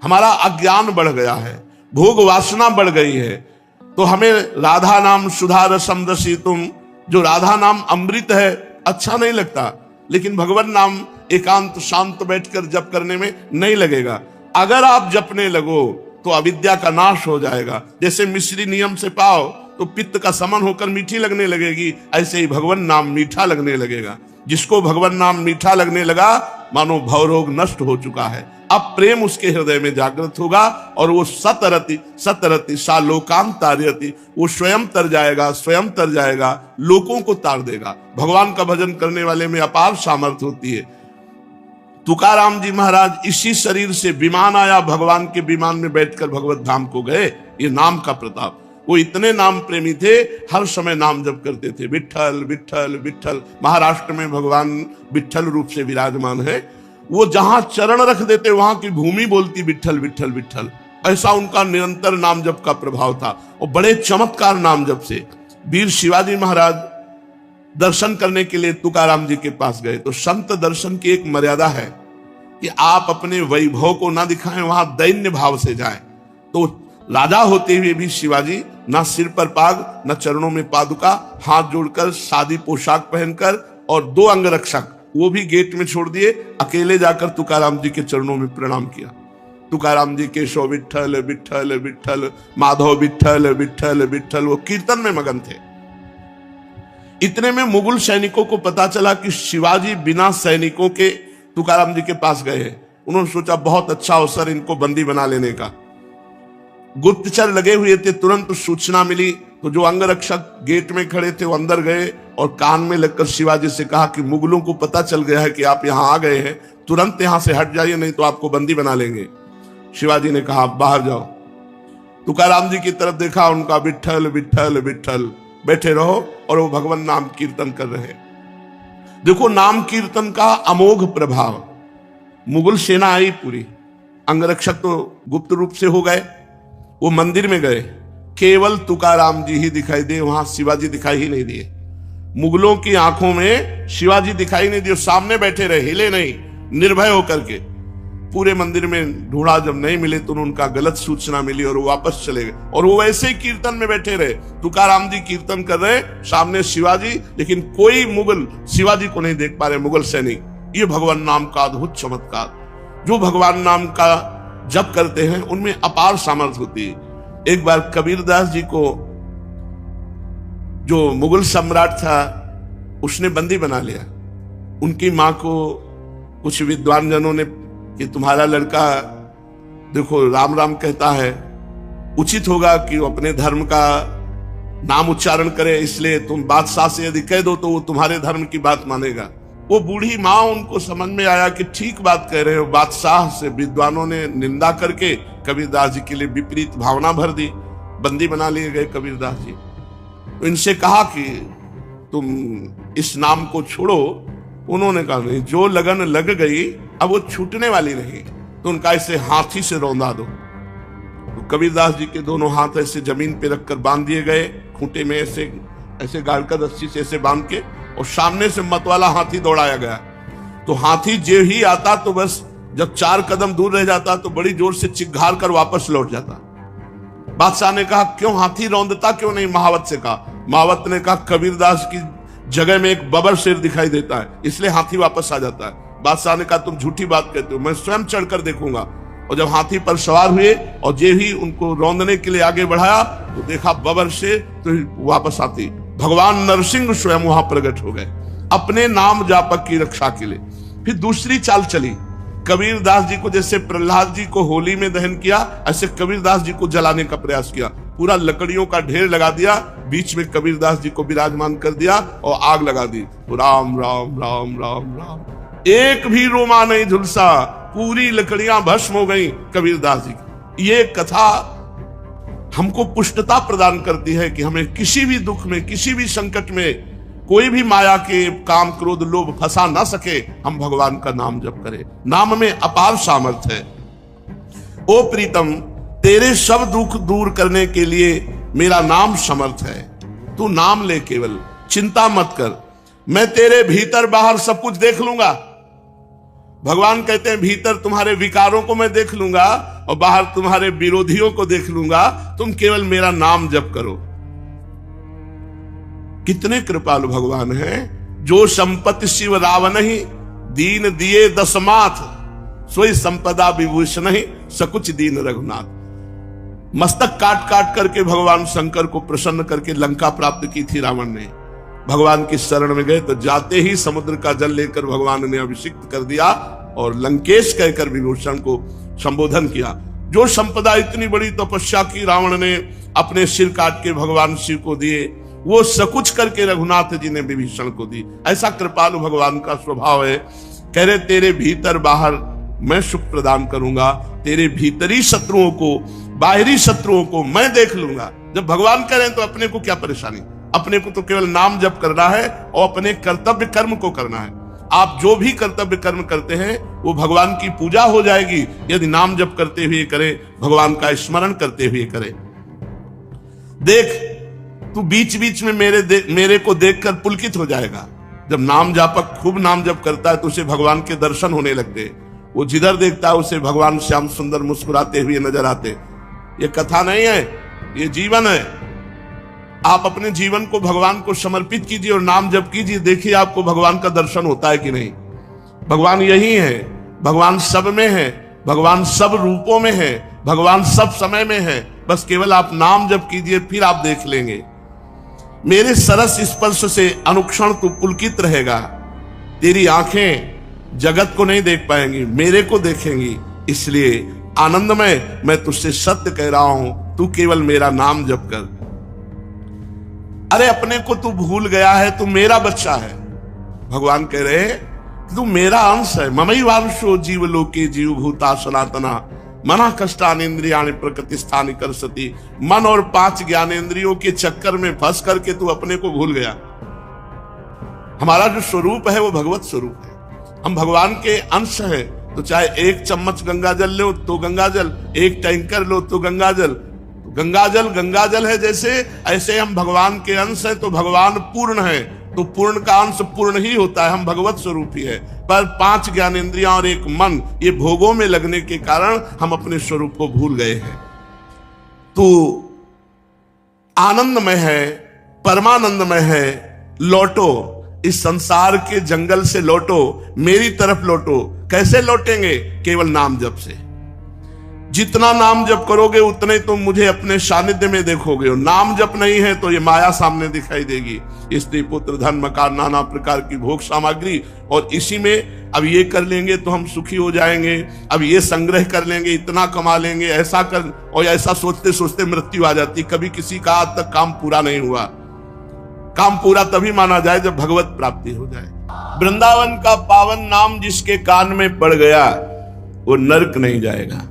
हमारा अज्ञान बढ़ गया है, भोग वासना बढ़ गई है, तो हमें राधा नाम सुधा रसम दसी तुम, जो राधा नाम अमृत है, अच्छा नहीं लगता। लेकिन भगवान नाम एकांत शांत बैठकर जप करने में नहीं लगेगा। अगर आप जपने लगो तो अविद्या का नाश हो जाएगा। जैसे मिश्री नियम से पाओ तो पित्त का समन होकर मीठी लगने लगेगी, ऐसे ही भगवान नाम मीठा लगने लगेगा। जिसको भगवान नाम मीठा लगने लगा, मानो भवरोग नष्ट हो चुका है। अब प्रेम उसके हृदय में जागृत होगा और वो सतरति सतरति सा लोकांत तारयति, वो स्वयं तर जाएगा, स्वयं तर जाएगा, लोगों को तार देगा। भगवान का भजन करने वाले में अपार सामर्थ्य होती है। तुकाराम जी महाराज इसी शरीर से विमान आया, भगवान के विमान में बैठकर भगवत धाम को गए। ये नाम का प्रताप। वो इतने नाम प्रेमी थे, हर समय नाम जप करते थे, विठ्ठल विठ्ठल विठ्ठल। महाराष्ट्र में भगवान विठ्ठल रूप से विराजमान है। वो जहां चरण रख देते वहां की भूमि बोलती विठ्ठल विठ्ठल विठ्ठल। ऐसा उनका निरंतर नाम जप का प्रभाव था, और बड़े चमत्कार नाम जप से। वीर शिवाजी महाराज दर्शन करने के लिए तुकाराम जी के पास गए, तो संत दर्शन की एक मर्यादा है कि आप अपने वैभव को ना दिखाएं, वहां दैन्य भाव से जाएं। तो राजा होते हुए भी शिवाजी ना सिर पर पाग, ना चरणों में पादुका, हाथ जोड़कर सादी पोशाक पहनकर, और 2 अंगरक्षक वो भी गेट में छोड़ दिए, अकेले जाकर तुकाराम जी के चरणों में प्रणाम किया। तुकाराम जी केशव विठ्ठल विठ्ठल विठ्ठल, माधव विठ्ठल विठ्ठल विठ्ठल, वो कीर्तन में मगन थे। इतने में मुगल सैनिकों को पता चला कि शिवाजी बिना सैनिकों के तुकाराम जी के पास गए हैं। उन्होंने सोचा बहुत अच्छा अवसर इनको बंदी बना लेने का। गुप्तचर लगे हुए थे, तुरंत सूचना मिली तो जो अंगरक्षक गेट में खड़े थे वो अंदर गए और कान में लगकर शिवाजी से कहा कि मुगलों को पता चल गया है कि आप यहाँ आ गए हैं, तुरंत यहाँ से हट जाइए, नहीं तो आपको बंदी बना लेंगे। शिवाजी ने कहा बाहर जाओ। तुकाराम जी की तरफ देखा, उनका विठ्ठल विठ्ठल विठ्ठल, बैठे रहो और वो भगवान नाम कीर्तन कर रहे हैं। देखो नाम कीर्तन का अमोघ प्रभाव। मुगल सेना आई पूरी, अंगरक्षक तो गुप्त रूप से हो गए, वो मंदिर में गए, केवल तुकाराम जी ही दिखाई दिए, वहां शिवाजी दिखाई ही नहीं दिए। मुगलों की आंखों में शिवाजी दिखाई नहीं दिए, सामने बैठे रहे, हिले नहीं, निर्भय होकर के। पूरे मंदिर में ढूंढा, जब नहीं मिले तो उनका गलत सूचना मिली और वो वापस चले गए। और वो वैसे ही कीर्तन में बैठे रहे, तुकाराम जी कीर्तन कर रहे, सामने शिवाजी, लेकिन कोई मुगल शिवाजी को नहीं देख पा रहे, मुगल सैनिक। ये भगवान नाम का अद्भुत चमत्कार। जो भगवान नाम का जप करते हैं उनमें अपार सामर्थ्य होती है। एक बार कबीरदास जी को जो मुगल सम्राट था उसने बंदी बना लिया। उनकी मां को कुछ विद्वान जनों ने कि तुम्हारा लड़का देखो राम राम कहता है, उचित होगा कि वो अपने धर्म का नाम उच्चारण करे, इसलिए तुम बादशाह से यदि कह दो तो वो तुम्हारे धर्म की बात मानेगा। वो बूढ़ी माँ, उनको समझ में आया कि ठीक बात कह रहे हो। बादशाह से विद्वानों ने निंदा करके कबीरदास जी के लिए विपरीत भावना भर दी, बंदी बना लिए गए कबीरदास जी। तो इनसे कहा कि तुम इस नाम को छोड़ो। उन्होंने कहा नहीं, जो लगन लग गई अब वो छूटने वाली नहीं, तो उनका ऐसे हाथी से रौंदा दो। तो कबीरदास जी के दोनों हाथ ऐसे जमीन पे रखकर बांध दिए गए, खूंटे में ऐसे ऐसे गाड़कर रस्सी से ऐसे बांध के, और सामने से मतवाला हाथी दौड़ाया गया। तो हाथी जे ही आता तो बस जब 4 कदम दूर रह जाता तो बड़ी जोर से चिघार कर वापस लौट जाता। बादशाह ने कहा क्यों हाथी रौंदता क्यों नहीं? महावत से कहा। महावत ने कहा कबीरदास की जगह में एक बबर शेर दिखाई देता है, इसलिए हाथी वापस आ जाता है। बादशाह ने कहा तुम झूठी बात कहते हो, मैं स्वयं चढ़कर देखूंगा। और जब हाथी पर सवार हुए और जे ही उनको रौंदने के लिए आगे बढ़ाया तो देखा बबर शेर, तो वापस आती भगवान नरसिंह स्वयं वहां प्रकट हो गए अपने नाम जापक की रक्षा के लिए। फिर दूसरी चाल चली, कबीरदास जी को जैसे प्रहलाद जी को होली में दहन किया, ऐसे कबीरदास जी को जलाने का प्रयास किया। पूरा लकड़ियों का ढेर लगा दिया, बीच में कबीरदास जी को विराजमान कर दिया और आग लगा दी। राम राम राम राम राम, एक भी रोमा नहीं झुलसा, पूरी लकड़ियां भस्म हो गई कबीरदास जी की। ये कथा हमको पुष्टता प्रदान करती है कि हमें किसी भी दुख में, किसी भी संकट में, कोई भी माया के काम क्रोध लोभ फंसा ना सके, हम भगवान का नाम जप करें। नाम में अपार सामर्थ्य है। ओ प्रीतम, तेरे सब दुख दूर करने के लिए मेरा नाम समर्थ है। तू नाम ले, केवल चिंता मत कर, मैं तेरे भीतर बाहर सब कुछ देख लूंगा। भगवान कहते हैं भीतर तुम्हारे विकारों को मैं देख लूंगा और बाहर तुम्हारे विरोधियों को देख लूंगा, तुम केवल मेरा नाम जप करो। कितने कृपालु भगवान हैं। जो संपत्ति शिव रावण ही, दीन दिए दशमाथ, सोई संपदा विभूषण ही, सकुच दीन रघुनाथ। मस्तक काट काट करके भगवान शंकर को प्रसन्न करके लंका प्राप्त की थी रावण ने। भगवान की शरण में गए तो जाते ही समुद्र का जल लेकर भगवान ने अभिषिक्त कर दिया और लंकेश कहकर विभूषण को संबोधन किया। जो संपदा इतनी बड़ी तपस्या की रावण ने अपने सिर काट के भगवान शिव को दिए, वो सकुच करके रघुनाथ जी ने विभीषण को दी। ऐसा कृपालु भगवान का स्वभाव है। कह रहे तेरे भीतर बाहर मैं सुख प्रदान करूंगा, तेरे भीतरी शत्रुओं को, बाहरी शत्रुओं को मैं देख लूंगा। जब भगवान कह रहे हैं तो अपने को क्या परेशानी? अपने को तो केवल नाम जप करना है और अपने कर्तव्य कर्म को करना है। आप जो भी कर्तव्य कर्म करते हैं वो भगवान की पूजा हो जाएगी यदि नाम जप करते हुए करें, भगवान का स्मरण करते हुए करें। देख, तू बीच बीच में मेरे को देखकर पुलकित हो जाएगा। जब नाम जापक खूब नाम जप करता है तो उसे भगवान के दर्शन होने लगते। वो जिधर देखता है उसे भगवान श्याम सुंदर मुस्कुराते हुए नजर आते। ये कथा नहीं है, ये जीवन है। आप अपने जीवन को भगवान को समर्पित कीजिए और नाम जप कीजिए, देखिए आपको भगवान का दर्शन होता है कि नहीं। भगवान यही है, भगवान सब में है, भगवान सब रूपों में है, भगवान सब समय में है। बस केवल आप नाम जप कीजिए, फिर आप देख लेंगे। मेरे सरस स्पर्श से अनुक्षण तू पुलकित रहेगा। तेरी आंखें जगत को नहीं देख पाएंगी, मेरे को देखेंगी। इसलिए आनंदमय मैं तुझसे सत्य कह रहा हूं, तू केवल मेरा नाम जप कर। अरे अपने को तू भूल गया है, तू मेरा बच्चा है। भगवान कह रहे तू मेरा अंश है। ममई वांशो जीव लोके जीव भूता सनातना, मना कष्टानेन्द्रियाणि प्रकृतिस्थानि कर्षति। मन और 5 ज्ञानेंद्रियों के चक्कर में फंस करके तू अपने को भूल गया। हमारा जो स्वरूप है वो भगवत स्वरूप है, हम भगवान के अंश है। तो चाहे 1 चम्मच गंगा जल लो तो गंगा जल, 1 टैंकर लो तो गंगा जल, गंगा जल है जैसे, ऐसे हम भगवान के अंश है। तो भगवान पूर्ण है, तो पूर्ण का अंश पूर्ण ही होता है, हम भगवत स्वरूप ही है। पर 5 ज्ञानेंद्रियां और 1 मन, ये भोगों में लगने के कारण हम अपने स्वरूप को भूल गए हैं। तो आनंदमय है, परमानंदमय है, लौटो, इस संसार के जंगल से लौटो, मेरी तरफ लौटो। कैसे लौटेंगे? केवल नाम जप से। जितना नाम जप करोगे उतने तुम मुझे अपने सानिध्य में देखोगे। और नाम जप नहीं है तो ये माया सामने दिखाई देगी, स्त्री पुत्र धन मकान नाना प्रकार की भोग सामग्री, और इसी में अब ये कर लेंगे तो हम सुखी हो जाएंगे, अब ये संग्रह कर लेंगे, इतना कमा लेंगे, ऐसा कर, और ऐसा सोचते सोचते मृत्यु आ जाती। कभी किसी का आज तक काम पूरा नहीं हुआ। काम पूरा तभी माना जाए जब भगवत प्राप्ति हो जाए। वृंदावन का पावन नाम जिसके कान में पड़ गया वो नरक नहीं जाएगा।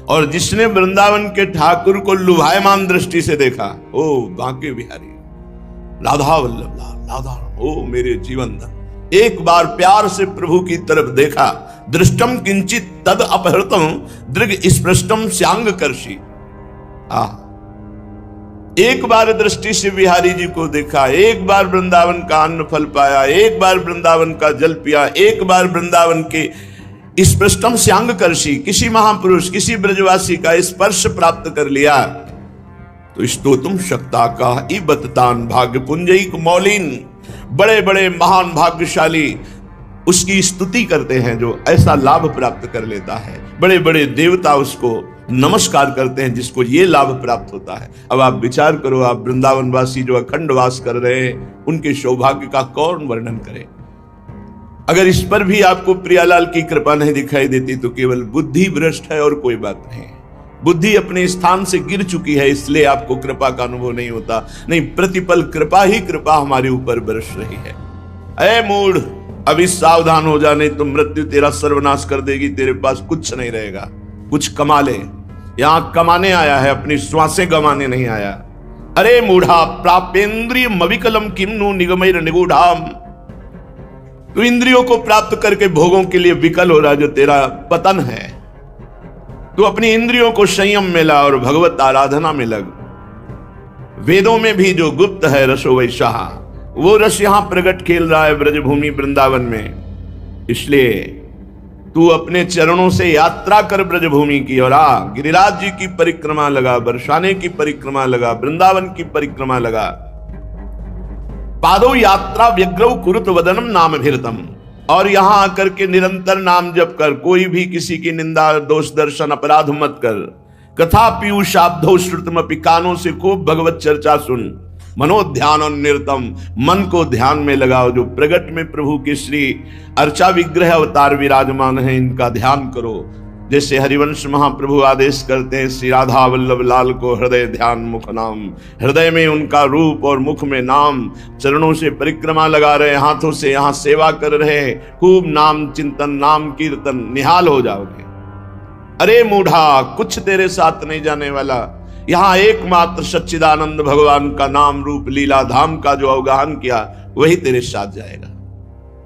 और जिसने वृंदावन के ठाकुर को लुभायमान दृष्टि से देखा, ओ बांके बिहारी, राधा वल्लभ लाल, राधा, ओ मेरे जीवन धन, एक बार प्यार से प्रभु की तरफ देखा, दृष्टम किंचित तद अपहृतम दृग स्पृष्टम श्यांग कर्षि। एक बार दृष्टि से बिहारी जी को देखा, एक बार वृंदावन का अन्न फल पाया, एक बार वृंदावन का जल पिया, एक बार वृंदावन के स्पृष्टम श्यांग कर्षि, किसी महापुरुष, किसी ब्रजवासी का स्पर्श प्राप्त कर लिया तो स्तोतुम शक्ता का इबततान भाग्य पुंजयिक मौलिन, बड़े बड़े महान भाग्यशाली उसकी स्तुति करते हैं जो ऐसा लाभ प्राप्त कर लेता है। बड़े बड़े देवता उसको नमस्कार करते हैं जिसको ये लाभ प्राप्त होता है। अब आप विचार करो, आप वृंदावन वासी जो अखंड वास कर रहे हैं, उनके सौभाग्य का कौन वर्णन करे। अगर इस पर भी आपको प्रियालाल की कृपा नहीं दिखाई देती तो केवल बुद्धि भ्रष्ट है और कोई बात नहीं। बुद्धि अपने स्थान से गिर चुकी है, इसलिए आपको कृपा का अनुभव नहीं होता। नहीं, प्रतिपल कृपा ही कृपा हमारे ऊपर बरस रही है। ऐ मूढ़, अभी सावधान हो जा, नहीं तो मृत्यु तेरा सर्वनाश कर देगी। तेरे पास कुछ नहीं रहेगा। कुछ कमा ले, यहां कमाने आया है, अपनी श्वासें गंवाने नहीं आया। अरे मूढ़ा, प्रापेंद्रिय मविकलम किम्नु निगमैर निगूढ़ाम, तू इंद्रियों को प्राप्त करके भोगों के लिए विकल हो रहा, जो तेरा पतन है। तू अपनी इंद्रियों को संयम में ला और भगवत आराधना में लग। वेदों में भी जो गुप्त है रसो वैसा, वो रस यहां प्रकट खेल रहा है ब्रजभूमि वृंदावन में। इसलिए तू अपने चरणों से यात्रा कर ब्रजभूमि की, और गिरिराज जी की परिक्रमा लगा, बरसाने की परिक्रमा लगा, वृंदावन की परिक्रमा लगा। पादो यात्रा व्यग्रव कुरुत वदनम नाम भीरतम, और यहां आकर के निरंतर नाम जप कर। कोई भी किसी की निंदा दोष दर्शन अपराध मत कर। कथा पीयूष शाब्दो श्रुतमपि, कानों से खूब भगवत चर्चा सुन। मनोध्यान और निरतम, मन को ध्यान में लगाओ। जो प्रगट में प्रभु के श्री अर्चा विग्रह अवतार विराजमान है, इनका ध्यान करो। जैसे हरिवंश महाप्रभु आदेश करते हैं, श्री राधा वल्लभ लाल को हृदय ध्यान मुख नाम। हृदय में उनका रूप और मुख में नाम। चरणों से परिक्रमा लगा रहे, हाथों से यहाँ सेवा कर रहे, खूब नाम चिंतन, नाम कीर्तन, निहाल हो जाओगे। अरे मूढ़ा, कुछ तेरे साथ नहीं जाने वाला। यहां एकमात्र सच्चिदानंद भगवान का नाम रूप लीला धाम का जो अवगाहन किया, वही तेरे साथ जाएगा।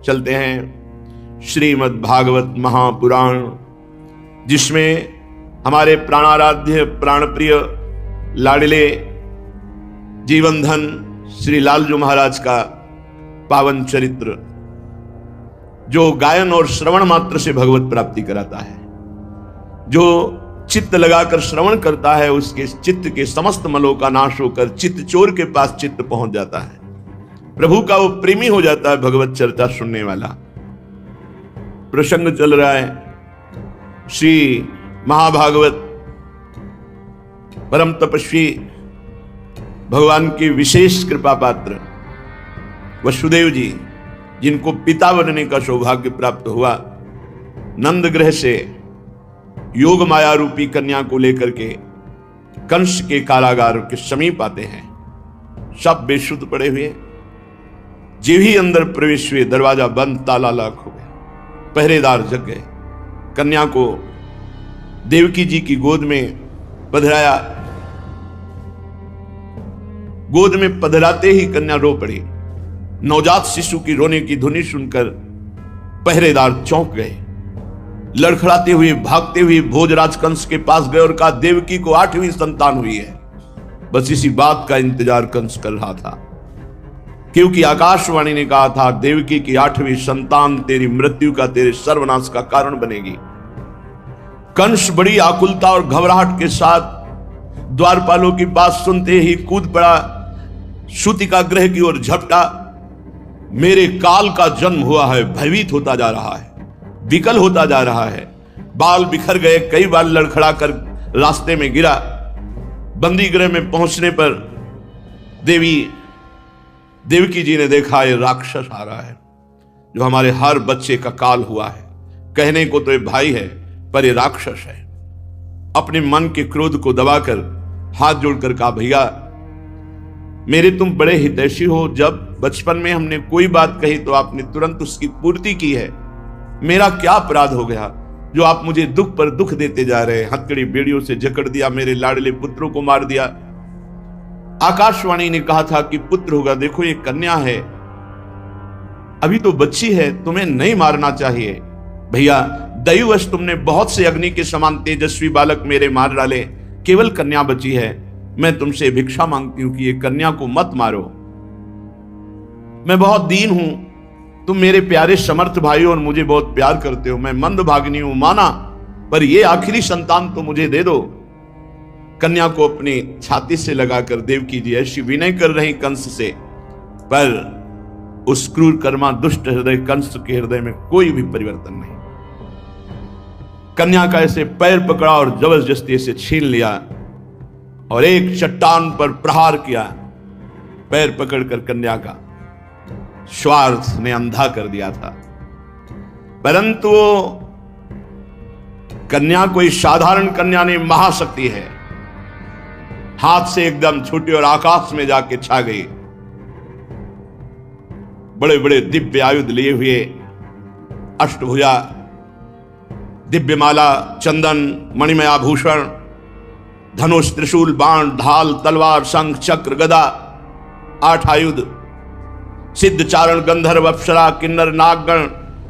चलते हैं श्रीमद् भागवत महापुराण, जिसमें हमारे प्राणाराध्य प्राणप्रिय लाडले जीवन धन श्री लालजू महाराज का पावन चरित्र, जो गायन और श्रवण मात्र से भगवत प्राप्ति कराता है। जो चित्त लगाकर श्रवण करता है, उसके चित्त के समस्त मलों का नाश होकर चित्त चोर के पास चित्त पहुंच जाता है। प्रभु का वो प्रेमी हो जाता है भगवत चर्चा सुनने वाला। प्रसंग चल रहा है श्री महाभागवत परम तपस्वी भगवान के विशेष कृपा पात्र वसुदेव जी, जिनको पिता बनने का सौभाग्य प्राप्त हुआ, नंद ग्रह से योग माया रूपी कन्या को लेकर के कंस के कारागार के समीप आते हैं। सब बेसुध पड़े हुए, जीव ही अंदर प्रवेश हुए, दरवाजा बंद, ताला लॉक हो गया, पहरेदार जग गए। कन्या को देवकी जी की गोद में पधराया। गोद में पधराते ही कन्या रो पड़ी। नवजात शिशु की रोने की ध्वनि सुनकर पहरेदार चौंक गए। लड़खड़ाते हुए भागते हुए भोजराज कंस के पास गए और कहा, देवकी को 8वीं संतान हुई है। बस इसी बात का इंतजार कंस कर रहा था, क्योंकि आकाशवाणी ने कहा था, देवकी की 8वीं संतान तेरी मृत्यु का, तेरे सर्वनाश का कारण बनेगी। कंस बड़ी आकुलता और घबराहट के साथ द्वारपालों की बात सुनते ही कूद पड़ा, सूतिका गृह की ओर झपटा। मेरे काल का जन्म हुआ है, भयभीत होता जा रहा है, विकल होता जा रहा है। बाल बिखर गए, कई बार लड़खड़ा कर रास्ते में गिरा। बंदी गृह में पहुंचने पर देवकी जी ने देखा, ये राक्षस आ रहा है जो हमारे हर बच्चे का काल हुआ है। कहने को तो ये भाई है, पर ये राक्षस है। अपने मन के क्रोध को दबाकर हाथ जोड़कर कहा, भैया मेरे तुम बड़े हितैषी हो। जब बचपन में हमने कोई बात कही तो आपने तुरंत उसकी पूर्ति की है। मेरा क्या अपराध हो गया जो आप मुझे दुख पर दुख देते जा रहे हैं? हथकड़ी बेड़ियों से जकड़ दिया, मेरे लाडले पुत्रों को मार दिया। आकाशवाणी ने कहा था कि पुत्र होगा, देखो ये कन्या है, अभी तो बच्ची है, तुम्हें नहीं मारना चाहिए। भैया दैववश तुमने बहुत से अग्नि के समान तेजस्वी बालक मेरे मार डाले, केवल कन्या बची है। मैं तुमसे भिक्षा मांगती हूं कि ये कन्या को मत मारो। मैं बहुत दीन हूं, तुम मेरे प्यारे समर्थ भाई हो और मुझे बहुत प्यार करते हो। मैं मंदभागिनी हूं माना, पर ये आखिरी संतान तो मुझे दे दो। कन्या को अपनी छाती से लगाकर देवकी जी ऐसी विनय कर रही कंस से, पर उस क्रूर कर्मा दुष्ट हृदय कंस के हृदय में कोई भी परिवर्तन नहीं। कन्या का ऐसे पैर पकड़ा और जबरदस्ती से छीन लिया और एक चट्टान पर प्रहार किया। पैर पकड़कर कन्या का स्वार्थ ने अंधा कर दिया था, परंतु कन्या कोई साधारण कन्या नहीं, महाशक्ति है। हाथ से एकदम छूटी और आकाश में जाके छा गई। बड़े बड़े दिव्य आयुध लिए हुए, अष्टभुजा, दिव्यमाला, चंदन, मणिमय आभूषण, धनुष, त्रिशूल, बाण, ढाल, तलवार, शंख, चक्र, गदा, 8 आयुध, सिद्ध, चारण, गंधर्व, अप्सरा, किन्नर, नागगण,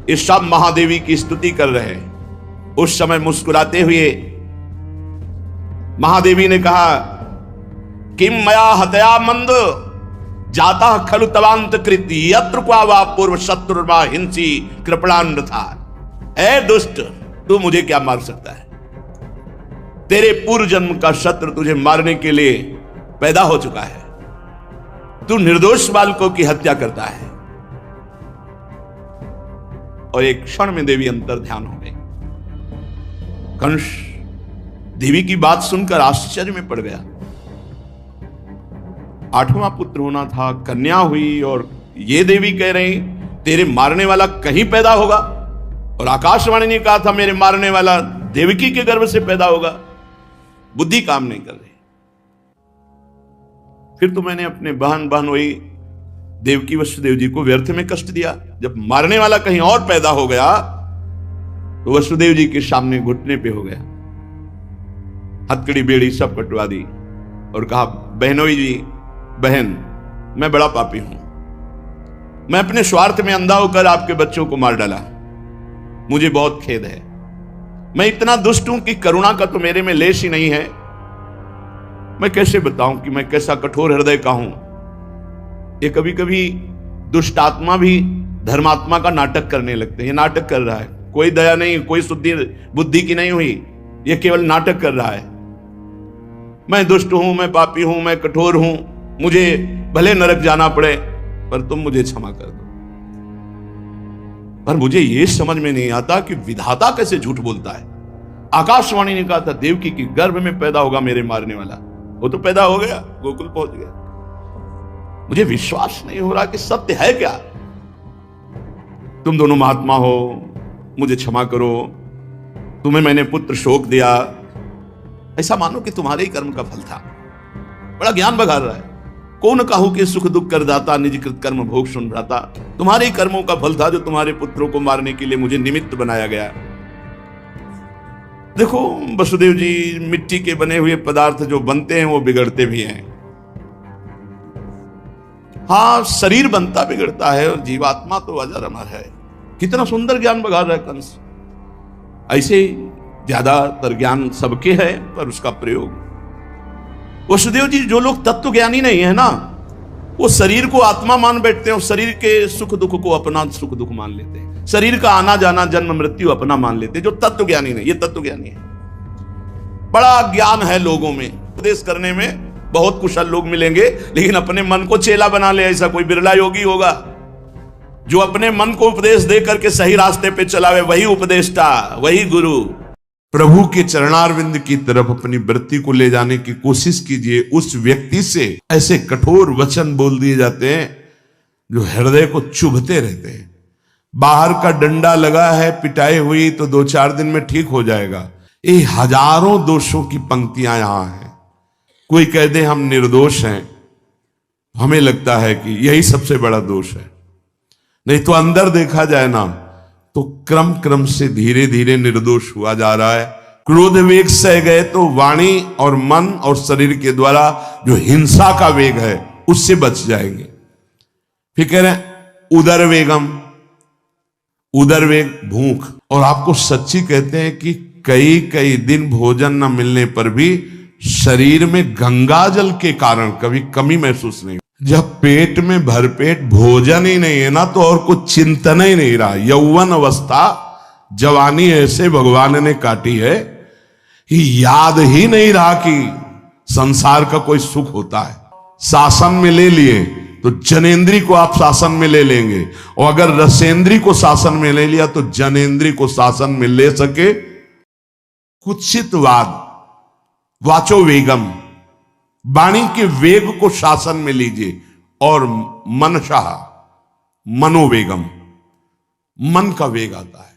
ये सब महादेवी की स्तुति कर रहे हैं। उस समय मुस्कुराते हुए महादेवी ने कहा, किम मया हतया मंद जाता खलु तवांत कृति यत्र क्वा वा पूर्व शत्रुर्मा हिंसी कृपणान था। ऐ दुष्ट, तू मुझे क्या मार सकता है? तेरे पूर्व जन्म का शत्रु तुझे मारने के लिए पैदा हो चुका है। तू निर्दोष बालकों की हत्या करता है। और एक क्षण में देवी अंतर ध्यान हो गई। कंस देवी की बात सुनकर आश्चर्य में पड़ गया। 8वां पुत्र होना था, कन्या हुई, और ये देवी कह रही तेरे मारने वाला कहीं पैदा होगा। और आकाशवाणी ने कहा था मेरे मारने वाला देवकी के गर्भ से पैदा होगा। बुद्धि काम नहीं कर रही। फिर तो मैंने अपने बहन वही देवकी वसुदेव जी को व्यर्थ में कष्ट दिया। जब मारने वाला कहीं और पैदा हो गया तो वसुदेव जी के सामने घुटने पे हो गया, हथकड़ी बेड़ी सब कटवा दी और कहा, बहनोई जी, बहन मैं बड़ा पापी हूं। मैं अपने स्वार्थ में अंधा होकर आपके बच्चों को मार डाला, मुझे बहुत खेद है। मैं इतना दुष्ट हूं कि करुणा का तो मेरे में लेश ही नहीं है। मैं कैसे बताऊं कि मैं कैसा कठोर हृदय का हूं। ये कभी कभी दुष्ट आत्मा भी धर्मात्मा का नाटक करने लगते हैं। ये नाटक कर रहा है, कोई दया नहीं, कोई शुद्धि बुद्धि की नहीं हुई, ये केवल नाटक कर रहा है। मैं दुष्ट हूं, मैं पापी हूं, मैं कठोर हूं, मुझे भले नरक जाना पड़े, पर तुम मुझे क्षमा कर दो। पर मुझे यह समझ में नहीं आता कि विधाता कैसे झूठ बोलता है। आकाशवाणी ने कहा था देवकी की गर्भ में पैदा होगा मेरे मारने वाला, वो तो पैदा हो गया, गोकुल पहुंच गया। मुझे विश्वास नहीं हो रहा कि सत्य है क्या। तुम दोनों महात्मा हो, मुझे क्षमा करो, तुम्हें मैंने पुत्र शोक दिया, ऐसा मानो कि तुम्हारे ही कर्म का फल था। बड़ा ज्ञान बघार रहा है। कौन कहू कि सुख दुख कर दाता, निज कृत कर्म भोग सुन भ्राता। तुम्हारे ही कर्मों का फल था जो तुम्हारे पुत्रों को मारने के लिए मुझे निमित्त बनाया गया। देखो वसुदेव जी, मिट्टी के बने हुए पदार्थ जो बनते हैं वो बिगड़ते भी हैं। हाँ, शरीर बनता बिगड़ता है और जीवात्मा तो अजर अमर है। कितना सुंदर ज्ञान बघा रहा है कंस। ऐसे ज्यादातर ज्ञान सबके है, पर उसका प्रयोग। वसुदेव जी, जो लोग तत्व ज्ञानी नहीं है ना, वो शरीर को आत्मा मान बैठते हैं और शरीर के सुख दुख को अपना सुख दुख मान लेते हैं। शरीर का आना जाना, जन्म मृत्यु अपना मान लेते हैं। जो तत्व ज्ञानी नहीं, ये तत्व ज्ञानी है। बड़ा ज्ञान है लोगों में, उपदेश करने में बहुत कुशल लोग मिलेंगे, लेकिन अपने मन को चेला बना ले ऐसा कोई बिरला योगी होगा। जो अपने मन को उपदेश दे करके सही रास्ते पे चलावे, वही उपदेष्टा, वही गुरु। प्रभु के चरणारविंद की तरफ अपनी वृत्ति को ले जाने की कोशिश कीजिए। उस व्यक्ति से ऐसे कठोर वचन बोल दिए जाते हैं जो हृदय को चुभते रहते हैं। बाहर का डंडा लगा है, पिटाई हुई तो 2-4 दिन में ठीक हो जाएगा। ये हजारों दोषों की पंक्तियां यहां हैं। कोई कह दे हम निर्दोष हैं, हमें लगता है कि यही सबसे बड़ा दोष है। नहीं तो अंदर देखा जाए ना, तो क्रम क्रम से धीरे धीरे निर्दोष हुआ जा रहा है। क्रोध वेग सह गए तो वाणी और मन और शरीर के द्वारा जो हिंसा का वेग है उससे बच जाएंगे। फिर कह रहे हैं उदर वेगम, उदर वेग भूख। और आपको सच्ची कहते हैं कि कई कई दिन भोजन न मिलने पर भी शरीर में गंगा जल के कारण कभी कमी महसूस नहीं। जब पेट में भरपेट भोजन ही नहीं है ना, तो और कुछ चिंतन ही नहीं रहा। यौवन अवस्था, जवानी ऐसे भगवान ने काटी है कि याद ही नहीं रहा कि संसार का कोई सुख होता है। शासन में ले लिए तो जनेन्द्री को आप शासन में ले लेंगे, और अगर रसेंद्री को शासन में ले लिया तो जनेन्द्री को शासन में ले सके। कुत्सितवाद, वाचो वेगम, वाणी के वेग को शासन में लीजिए। और मनशाह, मनोवेगम, मन का वेग आता है।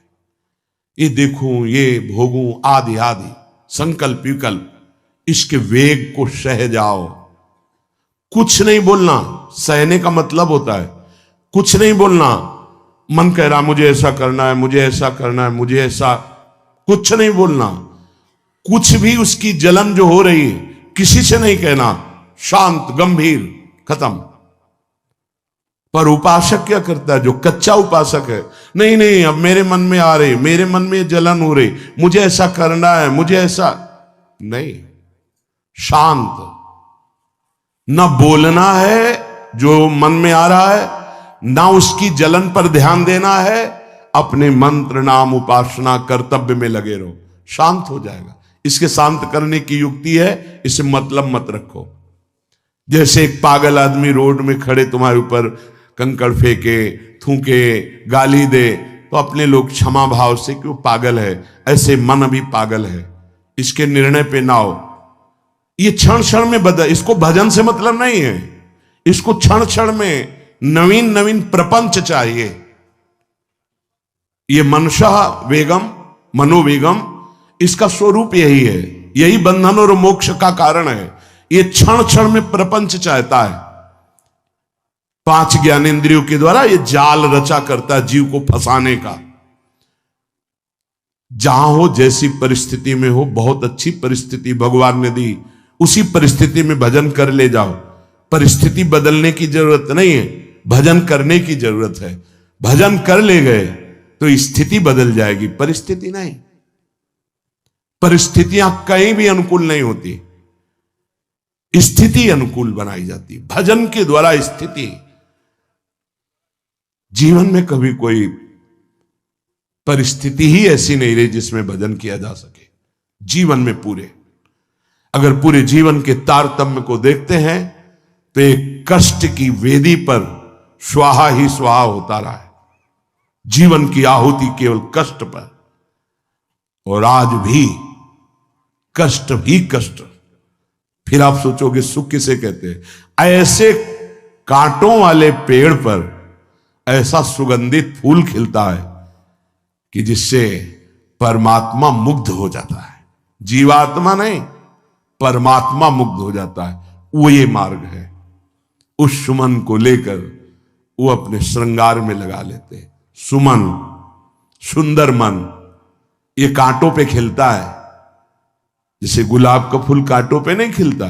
ये देखूं, ये भोगूं, आदि आदि संकल्प विकल्प, इसके वेग को सह जाओ। कुछ नहीं बोलना, सहने का मतलब होता है कुछ नहीं बोलना। मन कह रहा मुझे ऐसा करना है, मुझे ऐसा करना है, मुझे ऐसा, कुछ नहीं बोलना। कुछ भी उसकी जलन जो हो रही है किसी से नहीं कहना, शांत गंभीर, खत्म। पर उपासक क्या करता है? जो कच्चा उपासक है, नहीं नहीं अब मेरे मन में आ रही, मेरे मन में जलन हो रही, मुझे ऐसा करना है, मुझे ऐसा नहीं। शांत, न बोलना है जो मन में आ रहा है, ना उसकी जलन पर ध्यान देना है। अपने मंत्र नाम उपासना कर्तव्य में लगे रहो, शांत हो जाएगा। इसके शांत करने की युक्ति है, इसे मतलब मत रखो। जैसे एक पागल आदमी रोड में खड़े तुम्हारे ऊपर कंकड़ फेंके, थूके, गाली दे, तो अपने लोग क्षमा भाव से कि वो पागल है, ऐसे मन भी पागल है, इसके निर्णय पे ना हो। ये क्षण क्षण में बदल, इसको भजन से मतलब नहीं है, इसको क्षण क्षण में नवीन नवीन प्रपंच चाहिए। ये मनसा वेगम, मनोवेगम, इसका स्वरूप यही है, यही बंधन और मोक्ष का कारण है। ये क्षण क्षण में प्रपंच चाहता है। 5 ज्ञानेंद्रियों के द्वारा ये जाल रचा करता है जीव को फंसाने का। जहां हो, जैसी परिस्थिति में हो, बहुत अच्छी परिस्थिति भगवान ने दी, उसी परिस्थिति में भजन कर ले जाओ। परिस्थिति बदलने की जरूरत नहीं है, भजन करने की जरूरत है। भजन कर ले गए तो स्थिति बदल जाएगी, परिस्थिति नहीं। परिस्थितियां कहीं भी अनुकूल नहीं होती, स्थिति अनुकूल बनाई जाती। भजन के द्वारा स्थिति। जीवन में कभी कोई परिस्थिति ही ऐसी नहीं रही जिसमें भजन किया जा सके। जीवन में पूरे, अगर पूरे जीवन के तारतम्य को देखते हैं तो एक कष्ट की वेदी पर स्वाहा ही स्वाहा होता रहा है। जीवन की आहुति केवल कष्ट पर, और आज भी कष्ट ही कष्ट। फिर आप सोचोगे सुख किसे कहते हैं? ऐसे कांटों वाले पेड़ पर ऐसा सुगंधित फूल खिलता है कि जिससे परमात्मा मुग्ध हो जाता है। जीवात्मा नहीं, परमात्मा मुग्ध हो जाता है। वो ये मार्ग है। उस सुमन को लेकर वो अपने श्रृंगार में लगा लेते हैं। सुमन, सुंदर मन, ये कांटों पे खिलता है, जैसे गुलाब का फूल कांटों पे नहीं खिलता,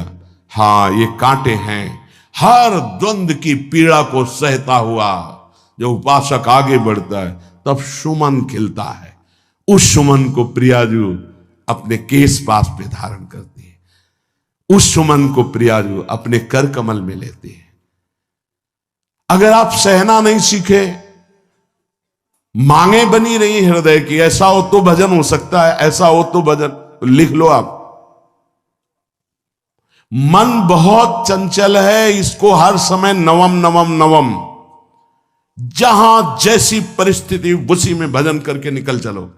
हाँ ये कांटे हैं। हर द्वंद की पीड़ा को सहता हुआ जो उपासक आगे बढ़ता है तब सुमन खिलता है। उस सुमन को प्रियाजू अपने केश पास पे धारण करती है, उस सुमन को प्रियाजू अपने कर कमल में लेती है। अगर आप सहना नहीं सीखे, मांगे बनी रही हृदय की, ऐसा हो तो भजन हो सकता है, ऐसा हो तो भजन, तो लिख लो आप। मन बहुत चंचल है, इसको हर समय नवम नवम नवम, जहां जैसी परिस्थिति उसी में भजन करके निकल चलो।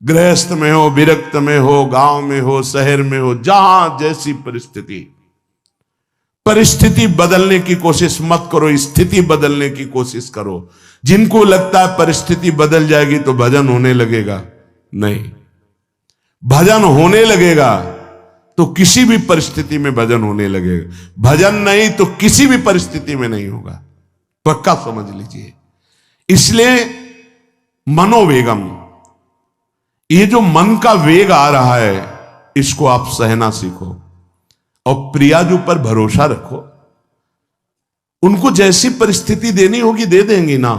गृहस्थ में हो, विरक्त में हो, गांव में हो, शहर में हो, जहां जैसी परिस्थिति, परिस्थिति बदलने की कोशिश मत करो, स्थिति बदलने की कोशिश करो। जिनको लगता है परिस्थिति बदल जाएगी तो भजन होने लगेगा, नहीं, भजन होने लगेगा तो किसी भी परिस्थिति में भजन होने लगेगा। भजन नहीं तो किसी भी परिस्थिति में नहीं होगा, पक्का समझ लीजिए। इसलिए मनोवेगम, ये जो मन का वेग आ रहा है, इसको आप सहना सीखो और प्रियाजू पर भरोसा रखो। उनको जैसी परिस्थिति देनी होगी दे देंगी ना,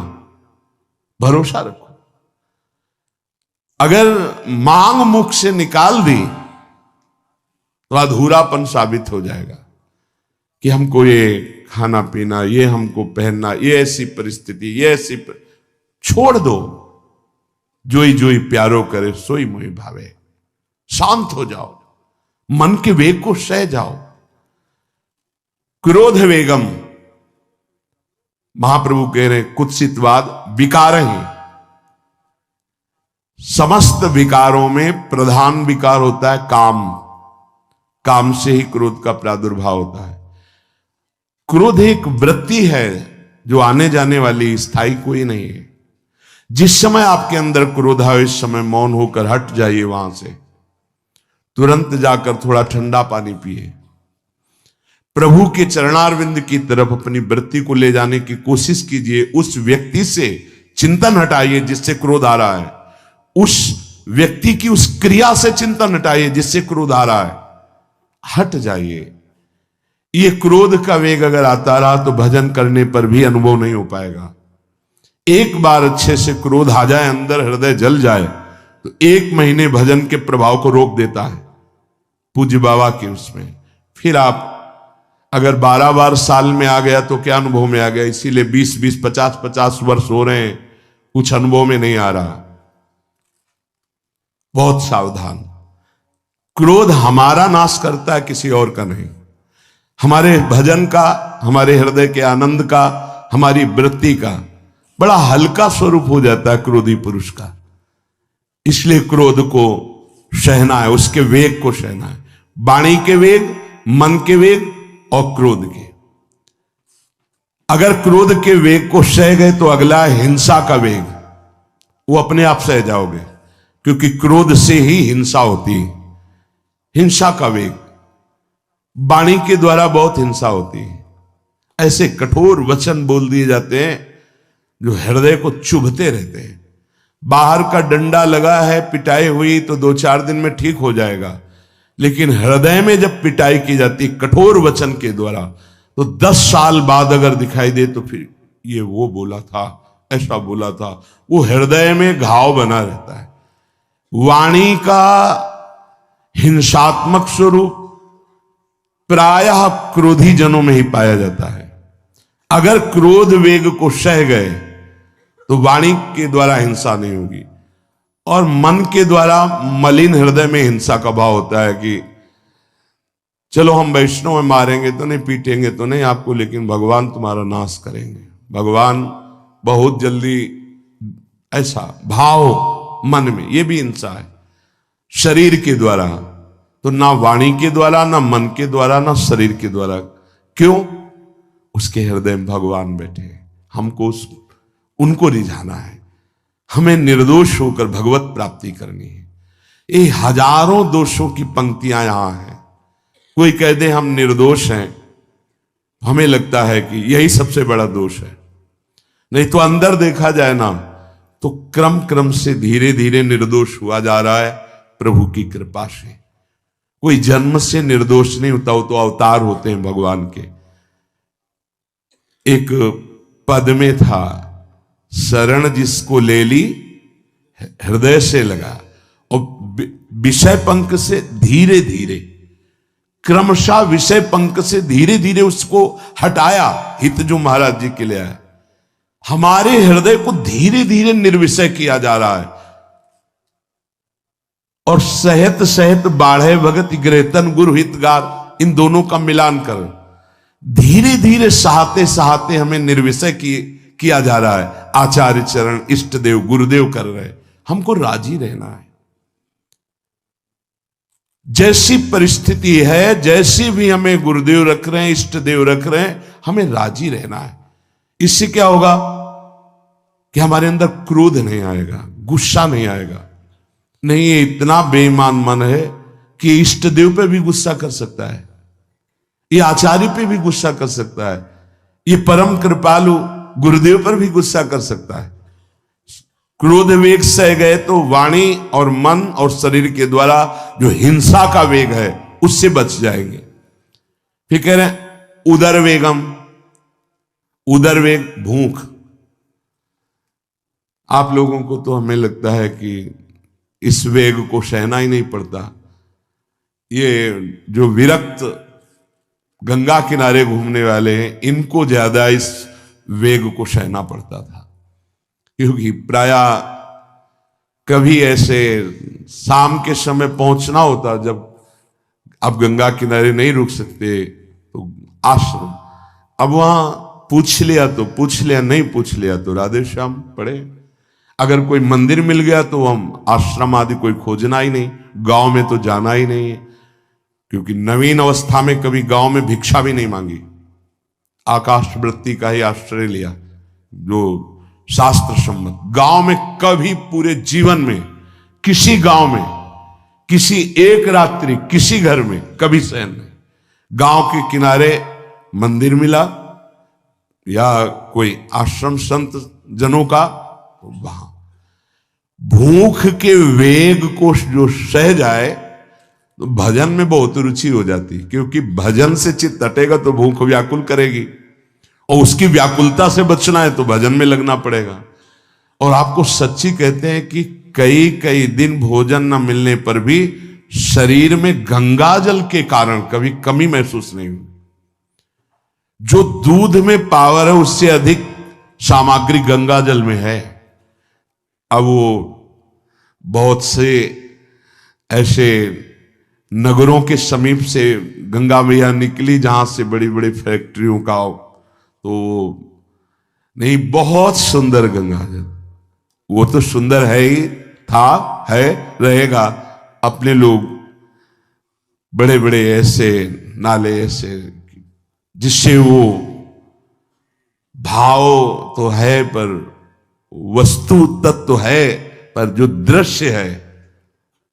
भरोसा रखो। अगर मांग मुख से निकाल दी तो अधूरापन साबित हो जाएगा कि हमको ये खाना पीना, ये हमको पहनना, ये ऐसी परिस्थिति, ये ऐसी छोड़ दो। जोई जोई प्यारो करे सोई मोहि भावे। शांत हो जाओ, मन के वेग को सह जाओ। क्रोध वेगम, महाप्रभु कह रहे कुत्सितवाद विकार ही, समस्त विकारों में प्रधान विकार होता है काम। काम से ही क्रोध का प्रादुर्भाव होता है। क्रोध एक वृत्ति है जो आने जाने वाली, स्थायी कोई नहीं है। जिस समय आपके अंदर क्रोध आए, इस समय मौन होकर हट जाइए वहां से, तुरंत जाकर थोड़ा ठंडा पानी पिए, प्रभु के चरणारविंद की तरफ अपनी वृत्ति को ले जाने की कोशिश कीजिए। उस व्यक्ति से चिंतन हटाइए जिससे क्रोध आ रहा है, उस व्यक्ति की उस क्रिया से चिंतन हटाइए जिससे क्रोध आ रहा है, हट जाइए। ये क्रोध का वेग अगर आता रहा तो भजन करने पर भी अनुभव नहीं हो पाएगा। एक बार अच्छे से क्रोध आ जाए, अंदर हृदय जल जाए, तो 1 महीने भजन के प्रभाव को रोक देता है पूज्य बाबा के उसमें। फिर आप अगर 12 बार साल में आ गया तो क्या अनुभव में आ गया। इसीलिए 20-20, 50-50 वर्ष हो रहे हैं, कुछ अनुभव में नहीं आ रहा। बहुत सावधान। क्रोध हमारा नाश करता है, किसी और का नहीं। हमारे भजन का, हमारे हृदय के आनंद का, हमारी वृत्ति का बड़ा हल्का स्वरूप हो जाता है क्रोधी पुरुष का। इसलिए क्रोध को सहना है, उसके वेग को सहना है। वाणी के वेग, मन के वेग और क्रोध के। अगर क्रोध के वेग को सह गए तो अगला है हिंसा का वेग, वो अपने आप सह जाओगे, क्योंकि क्रोध से ही हिंसा होती है। हिंसा का वेग, वाणी के द्वारा बहुत हिंसा होती है। ऐसे कठोर वचन बोल दिए जाते हैं जो हृदय को चुभते रहते हैं। बाहर का डंडा लगा है, पिटाई हुई तो 2-4 दिन में ठीक हो जाएगा, लेकिन हृदय में जब पिटाई की जाती कठोर वचन के द्वारा, तो 10 साल बाद अगर दिखाई दे तो फिर ये वो बोला था, ऐसा बोला था, वो हृदय में घाव बना रहता है। वाणी का हिंसात्मक स्वरूप प्रायः क्रोधी जनों में ही पाया जाता है। अगर क्रोध वेग को सह गए तो वाणी के द्वारा हिंसा नहीं होगी। और मन के द्वारा मलिन हृदय में हिंसा का भाव होता है कि चलो हम वैष्णव में मारेंगे तो नहीं, पीटेंगे तो नहीं आपको, लेकिन भगवान तुम्हारा नाश करेंगे, भगवान बहुत जल्दी, ऐसा भाव मन में, ये भी हिंसा है। शरीर के द्वारा तो ना वाणी के द्वारा, ना मन के द्वारा, ना शरीर के द्वारा। क्यों? उसके हृदय में भगवान बैठे हैं, हमको उनको रिझाना है, हमें निर्दोष होकर भगवत प्राप्ति करनी है। ये हजारों दोषों की पंक्तियां यहां हैं। कोई कह दे हम निर्दोष हैं, हमें लगता है कि यही सबसे बड़ा दोष है। नहीं तो अंदर देखा जाए ना तो क्रम क्रम से धीरे धीरे निर्दोष हुआ जा रहा है प्रभु की कृपा से। कोई जन्म से निर्दोष नहीं होता, वो तो अवतार होते हैं भगवान के। एक पद में था, शरण जिसको ले ली हृदय से लगा, और विषय पंख से धीरे धीरे, क्रमशः विषय पंख से धीरे धीरे उसको हटाया। हित जो महाराज जी के लिए आया, हमारे हृदय को धीरे धीरे निर्विषय किया जा रहा है। और सहत सहत बाढ़े भगत ग्रहतन गुरु हितगार, इन दोनों का मिलान कर धीरे धीरे सहाते सहाते हमें निर्विषय किया जा रहा है। आचार्य चरण इष्ट देव गुरुदेव कर रहे हैं, हमको राजी रहना है। जैसी परिस्थिति है, जैसी भी हमें गुरुदेव रख रहे हैं, इष्ट देव रख रहे हैं, हमें राजी रहना है। इससे क्या होगा कि हमारे अंदर क्रोध नहीं आएगा, गुस्सा नहीं आएगा। नहीं, ये इतना बेईमान मन है कि इष्ट देव पे भी गुस्सा कर सकता है, ये आचार्य पे भी गुस्सा कर सकता है, ये परम कृपालु गुरुदेव पर भी गुस्सा कर सकता है। क्रोध वेग सह गए तो वाणी और मन और शरीर के द्वारा जो हिंसा का वेग है उससे बच जाएंगे। फिर कह रहे हैं उदर वेगम, उदर वेग भूख। आप लोगों को तो हमें लगता है कि इस वेग को सहना ही नहीं पड़ता। ये जो विरक्त गंगा किनारे घूमने वाले हैं, इनको ज्यादा इस वेग को सहना पड़ता था, क्योंकि प्राय कभी ऐसे शाम के समय पहुंचना होता, जब आप गंगा किनारे नहीं रुक सकते तो आश्रम, अब वहां पूछ लिया तो पूछ लिया, नहीं पूछ लिया तो राधे श्याम पड़े। अगर कोई मंदिर मिल गया तो हम आश्रम आदि कोई खोजना ही नहीं, गांव में तो जाना ही नहीं है, क्योंकि नवीन अवस्था में कभी गांव में भिक्षा भी नहीं मांगी, आकाश वृत्ति का ही आश्रय लिया जो शास्त्र सम्मत। गांव में कभी पूरे जीवन में किसी गांव में किसी एक रात्रि किसी घर में कभी शयन नहीं। गांव के किनारे मंदिर मिला या कोई आश्रम संत जनों का, तो वहां भूख के वेग को जो सह जाए तो भजन में बहुत रुचि हो जाती, क्योंकि भजन से चित्त हटेगा तो भूख व्याकुल करेगी, और उसकी व्याकुलता से बचना है तो भजन में लगना पड़ेगा। और आपको सच्ची कहते हैं कि कई कई दिन भोजन न मिलने पर भी शरीर में गंगा जल के कारण कभी कमी महसूस नहीं हुई। जो दूध में पावर है उससे अधिक सामग्री गंगा जल में है। अब वो बहुत से ऐसे नगरों के समीप से गंगा मैया निकली जहां से बड़ी बड़ी फैक्ट्रियों का, तो नहीं, बहुत सुंदर गंगा जल, वो तो सुंदर है ही, था, है, रहेगा। अपने लोग बड़े बड़े ऐसे नाले ऐसे जिससे वो भाव तो है पर वस्तु तत्व तो है, पर जो दृश्य है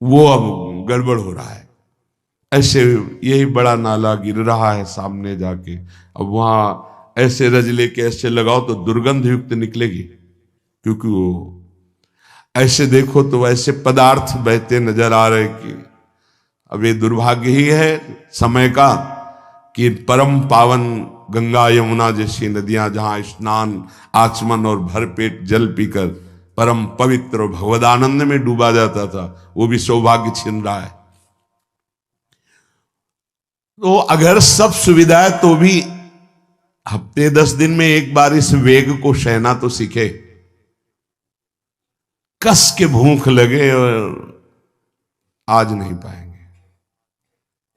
वो अब गड़बड़ हो रहा है। ऐसे यही बड़ा नाला गिर रहा है सामने जाके, अब वहां ऐसे रज लेके ऐसे लगाओ तो दुर्गंध युक्त निकलेगी, क्योंकि वो ऐसे देखो तो ऐसे पदार्थ बहते नजर आ रहे कि अब ये दुर्भाग्य ही है समय का कि परम पावन गंगा यमुना जैसी नदियां जहां स्नान आचमन और भरपेट जल पीकर परम पवित्र और भगवदानंद में डूबा जाता था, वो भी सौभाग्य छिन रहा है। तो अगर सब सुविधा है तो भी हफ्ते 10 दिन में एक बार इस वेग को सहना तो सीखे। कस के भूख लगे और आज नहीं पाएंगे।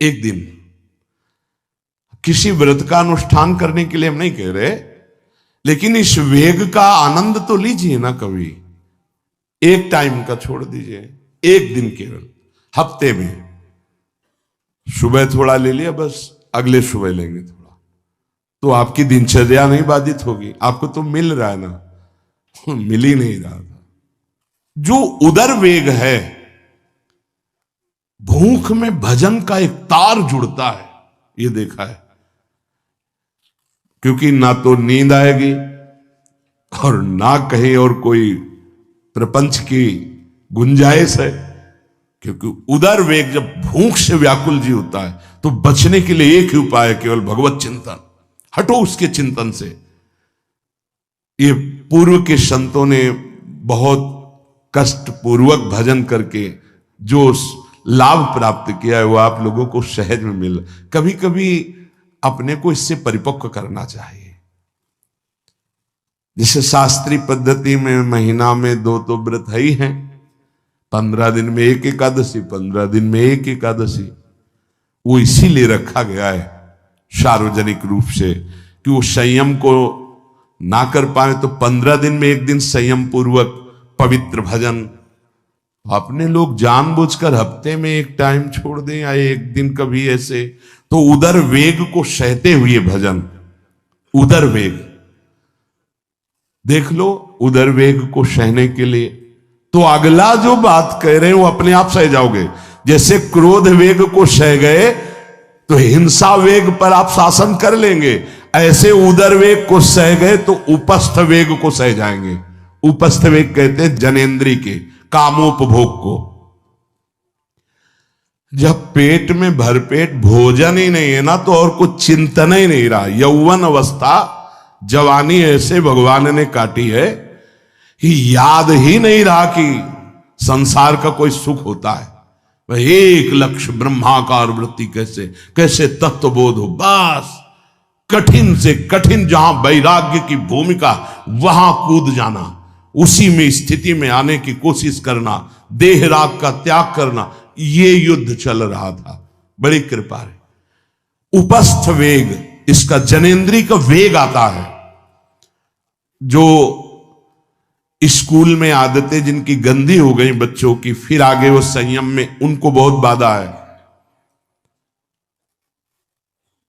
एक दिन किसी व्रत का अनुष्ठान करने के लिए हम नहीं कह रहे, लेकिन इस वेग का आनंद तो लीजिए ना कभी। एक टाइम का छोड़ दीजिए, एक दिन केवल हफ्ते में सुबह थोड़ा ले लिया, बस अगले सुबह लेंगे थोड़ा, तो आपकी दिनचर्या नहीं बाधित होगी। आपको तो मिल रहा है ना, मिल ही नहीं रहा था। जो उदर वेग है, भूख में भजन का एक तार जुड़ता है, ये देखा है, क्योंकि ना तो नींद आएगी और ना कहीं और कोई प्रपंच की गुंजाइश है। क्योंकि उदर वेग जब भूख से व्याकुल जी होता है तो बचने के लिए एक ही उपाय है, केवल भगवत चिंतन। हटो उसके चिंतन से। ये पूर्व के संतों ने बहुत कष्ट पूर्वक भजन करके जो लाभ प्राप्त किया है वो आप लोगों को सहज में मिल। कभी कभी अपने को इससे परिपक्व करना चाहिए। जैसे शास्त्रीय पद्धति में महीना में 2 तो व्रत है ही हैं, 15 दिन में एक एकादशी, 15 दिन में एक एकादशी। वो इसीलिए रखा गया है सार्वजनिक रूप से कि वो संयम को ना कर पाए तो 15 दिन में एक दिन संयम पूर्वक पवित्र भजन। अपने लोग जानबूझकर हफ्ते में एक टाइम छोड़ दें या एक दिन कभी ऐसे, तो उदर वेग को सहते हुए भजन। उदर वेग देख लो, उदर वेग को सहने के लिए तो अगला जो बात कह रहे हैं वो अपने आप सह जाओगे। जैसे क्रोध वेग को सह गए तो हिंसा वेग पर आप शासन कर लेंगे, ऐसे उदर वेग को सह गए तो उपस्थ वेग को सह जाएंगे। उपस्थ वेग कहते हैं जनेंद्री के कामोपभोग को। जब पेट में भरपेट भोजन ही नहीं है ना तो और कुछ चिंतन ही नहीं रहा। यौवन अवस्था जवानी ऐसे भगवान ने काटी है कि याद ही नहीं रहा कि संसार का कोई सुख होता है। वह एक लक्ष्य ब्रह्माकार वृत्ति कैसे कैसे तत्वबोध हो, बस कठिन से कठिन जहां वैराग्य की भूमिका वहां कूद जाना, उसी में स्थिति में आने की कोशिश करना, देह राग का त्याग करना, ये युद्ध चल रहा था। बड़ी कृपा है। उपस्थ वेग, इसका जनेंद्री का वेग आता है। जो स्कूल में आदतें जिनकी गंदी हो गई बच्चों की, फिर आगे वो संयम में उनको बहुत बाधा है।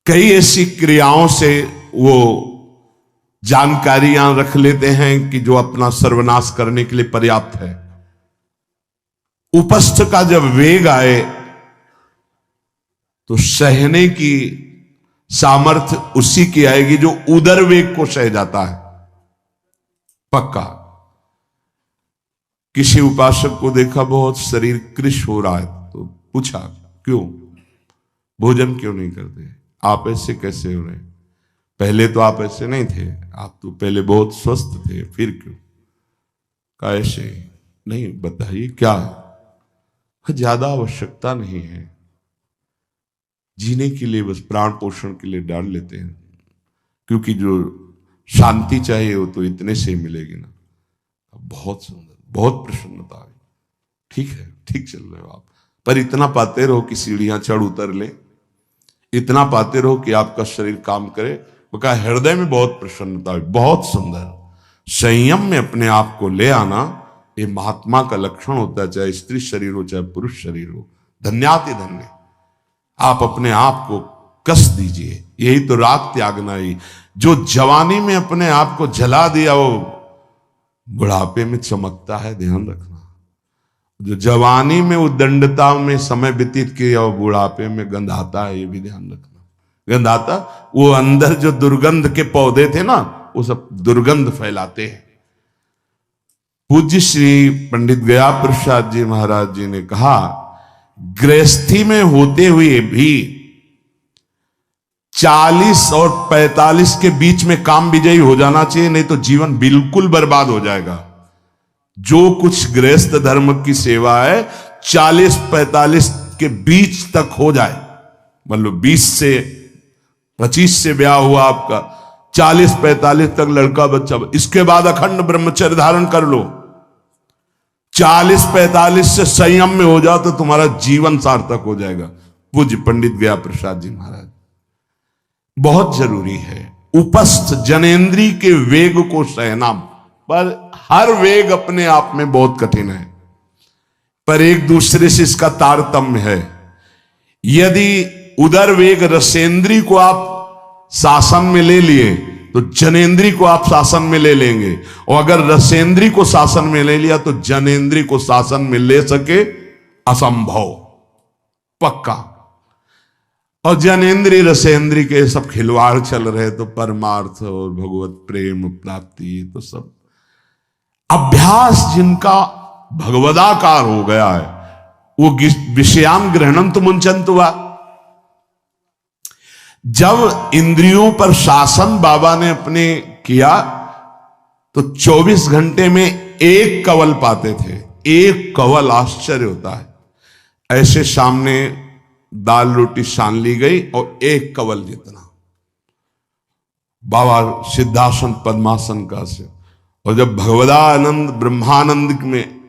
कई ऐसी क्रियाओं से वो जानकारियां रख लेते हैं कि जो अपना सर्वनाश करने के लिए पर्याप्त है। उपस्थ का जब वेग आए तो सहने की सामर्थ्य उसी की आएगी जो उदर वेग को सह जाता है। पक्का। किसी उपासक को देखा बहुत शरीर कृश हो रहा है तो पूछा क्यों, भोजन क्यों नहीं करते, आप ऐसे कैसे हो रहे, पहले तो आप ऐसे नहीं थे, आप तो पहले बहुत स्वस्थ थे, फिर क्यों, का ऐसे नहीं, बताइए क्या, ज्यादा आवश्यकता नहीं है, जीने के लिए बस प्राण पोषण के लिए डाल लेते हैं, क्योंकि जो शांति चाहिए वो तो इतने से ही मिलेगी ना। बहुत सुंदर, बहुत प्रसन्नता आई। ठीक है, ठीक चल रहे हो आप, पर इतना पाते रहो कि सीढ़ियां चढ़ उतर ले, इतना पाते रहो कि आपका शरीर काम करे। वो कहा हृदय में बहुत प्रसन्नता हुई, बहुत सुंदर। संयम में अपने आप को ले आना ये महात्मा का लक्षण होता है, चाहे स्त्री शरीर हो चाहे पुरुष शरीर हो। धन्याति धन्य। आप अपने आप को कस दीजिए, यही तो राग त्यागना ही। जो जवानी में अपने आप को जला दिया वो बुढ़ापे में चमकता है, ध्यान रखना। जो जवानी में उद्दंडता में समय व्यतीत किया वो बुढ़ापे में गंधाता है, ये भी ध्यान रखना। गंधाता वो अंदर जो दुर्गंध के पौधे थे ना वो सब दुर्गंध फैलाते हैं। पूज्य श्री पंडित गया प्रसाद जी महाराज जी ने कहा, गृहस्थी में होते हुए भी 40 और 45 के बीच में काम विजयी हो जाना चाहिए, नहीं तो जीवन बिल्कुल बर्बाद हो जाएगा। जो कुछ गृहस्थ धर्म की सेवा है 40-45 के बीच तक हो जाए, मतलब 20 से 25 से ब्याह हुआ आपका, 40-45 तक लड़का बच्चा, इसके बाद अखंड ब्रह्मचर्य धारण कर लो। 40-45 से संयम में हो जाओ तो तुम्हारा जीवन सार्थक हो जाएगा। पूज्य पंडित गया प्रसाद जी महाराज। बहुत जरूरी है उपस्थ जनेंद्री के वेग को सहना, पर हर वेग अपने आप में बहुत कठिन है, पर एक दूसरे से इसका तारतम्य है। यदि उदर वेग रसेंद्री को आप शासन में ले लिए तो जनेंद्री को आप शासन में ले लेंगे, और अगर रसेंद्री को शासन में ले लिया तो जनेंद्री को शासन में ले सके असंभव, पक्का। और जनेंद्री रसेंद्री के सब खिलवाड़ चल रहे तो परमार्थ और भगवत प्रेम प्राप्ति तो सब अभ्यास जिनका भगवदाकार हो गया है वो विषयाम गृहणंत मुंचंत हुआ। जब इंद्रियों पर शासन बाबा ने अपने किया तो 24 घंटे में एक कवल पाते थे। एक कवल, आश्चर्य होता है। ऐसे सामने दाल रोटी सान ली गई और एक कवल जितना बाबा सिद्धासन पद्मासन का से। और जब भगवदानंद ब्रह्मानंद में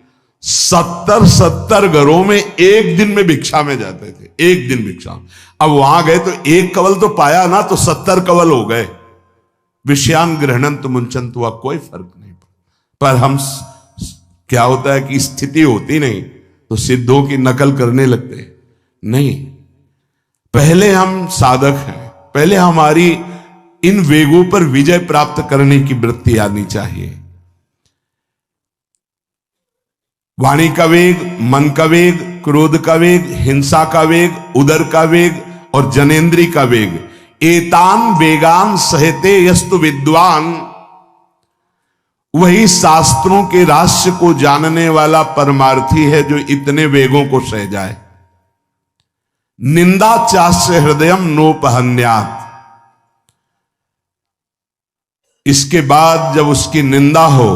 70 घरों में एक दिन में भिक्षा में जाते थे, एक दिन भिक्षा। अब वहां गए तो एक कवल तो पाया ना, तो 70 कवल हो गए। विषयान ग्रहणंत मुंचंत हुआ, कोई फर्क नहीं। पर हम क्या होता है कि स्थिति होती नहीं तो सिद्धों की नकल करने लगते नहीं। पहले हम साधक हैं, पहले हमारी इन वेगों पर विजय प्राप्त करने की वृत्ति आनी चाहिए। वाणी का वेग, मन का वेग, क्रोध का वेग, हिंसा का वेग, उदर का वेग और जनेन्द्री का वेग, एतान वेगान सहते यस्तु विद्वान। वही शास्त्रों के रहस्य को जानने वाला परमार्थी है जो इतने वेगों को सह जाए। निंदा चास्य हृदयम नोपहन्यात। इसके बाद जब उसकी निंदा हो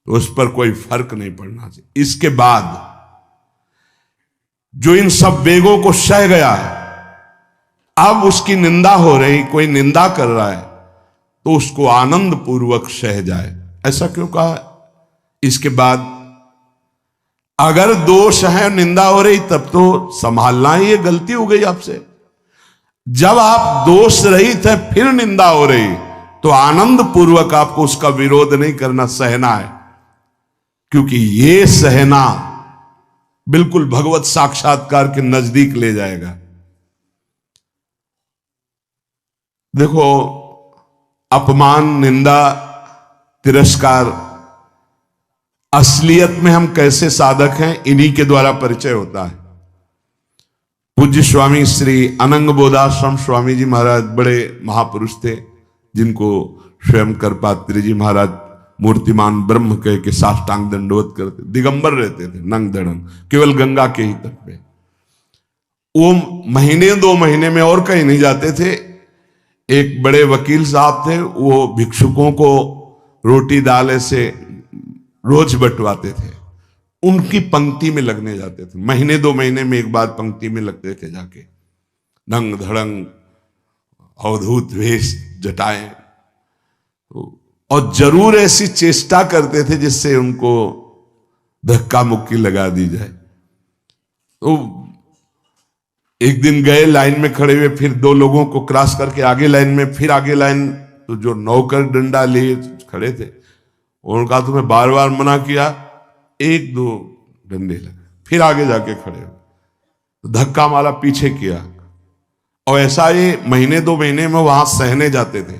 तो उस पर कोई फर्क नहीं पड़ना चाहिए। इसके बाद जो इन सब वेगों को सह गया है, अब उसकी निंदा हो रही, कोई निंदा कर रहा है तो उसको आनंद पूर्वक सह जाए। ऐसा क्यों कहा है? इसके बाद अगर दोष है, निंदा हो रही, तब तो संभालना ही, ये गलती हो गई आपसे। जब आप दोष रहित है फिर निंदा हो रही तो आनंद पूर्वक आपको उसका विरोध नहीं करना, सहना है। क्योंकि ये सहना बिल्कुल भगवत साक्षात्कार के नजदीक ले जाएगा। देखो, अपमान, निंदा, तिरस्कार, असलियत में हम कैसे साधक हैं, इन्हीं के द्वारा परिचय होता है। पूज्य स्वामी श्री अनंग बोधाश्रम स्वामी जी महाराज बड़े महापुरुष थे, जिनको स्वयं करपात्री जी महाराज मूर्तिमान ब्रह्म कह के साष्टांग दंडवत करते, दिगंबर रहते थे, नंग धड़ंग, केवल गंगा के ही तट पे। वो महीने 2 महीने में और कहीं नहीं जाते थे। एक बड़े वकील साहब थे, वो भिक्षुकों को रोटी दाल ऐसे रोज बंटवाते थे, उनकी पंक्ति में लगने जाते थे। महीने 2 महीने में एक बार पंक्ति में लगते थे जाके, नंग धड़ंग, अवधूत वेश, जटाएं, और जरूर ऐसी चेष्टा करते थे जिससे उनको धक्का मुक्की लगा दी जाए। तो एक दिन गए, लाइन में खड़े हुए, फिर 2 लोगों को क्रॉस करके आगे लाइन में, फिर आगे लाइन, तो जो नौकर डंडा लिए खड़े थे उनका तुम्हें बार बार मना किया, 1-2 डंडे लगे, फिर आगे जाके खड़े हो, तो धक्का मारा, पीछे किया। और ऐसा ये महीने 2 महीने में वहां सहने जाते थे।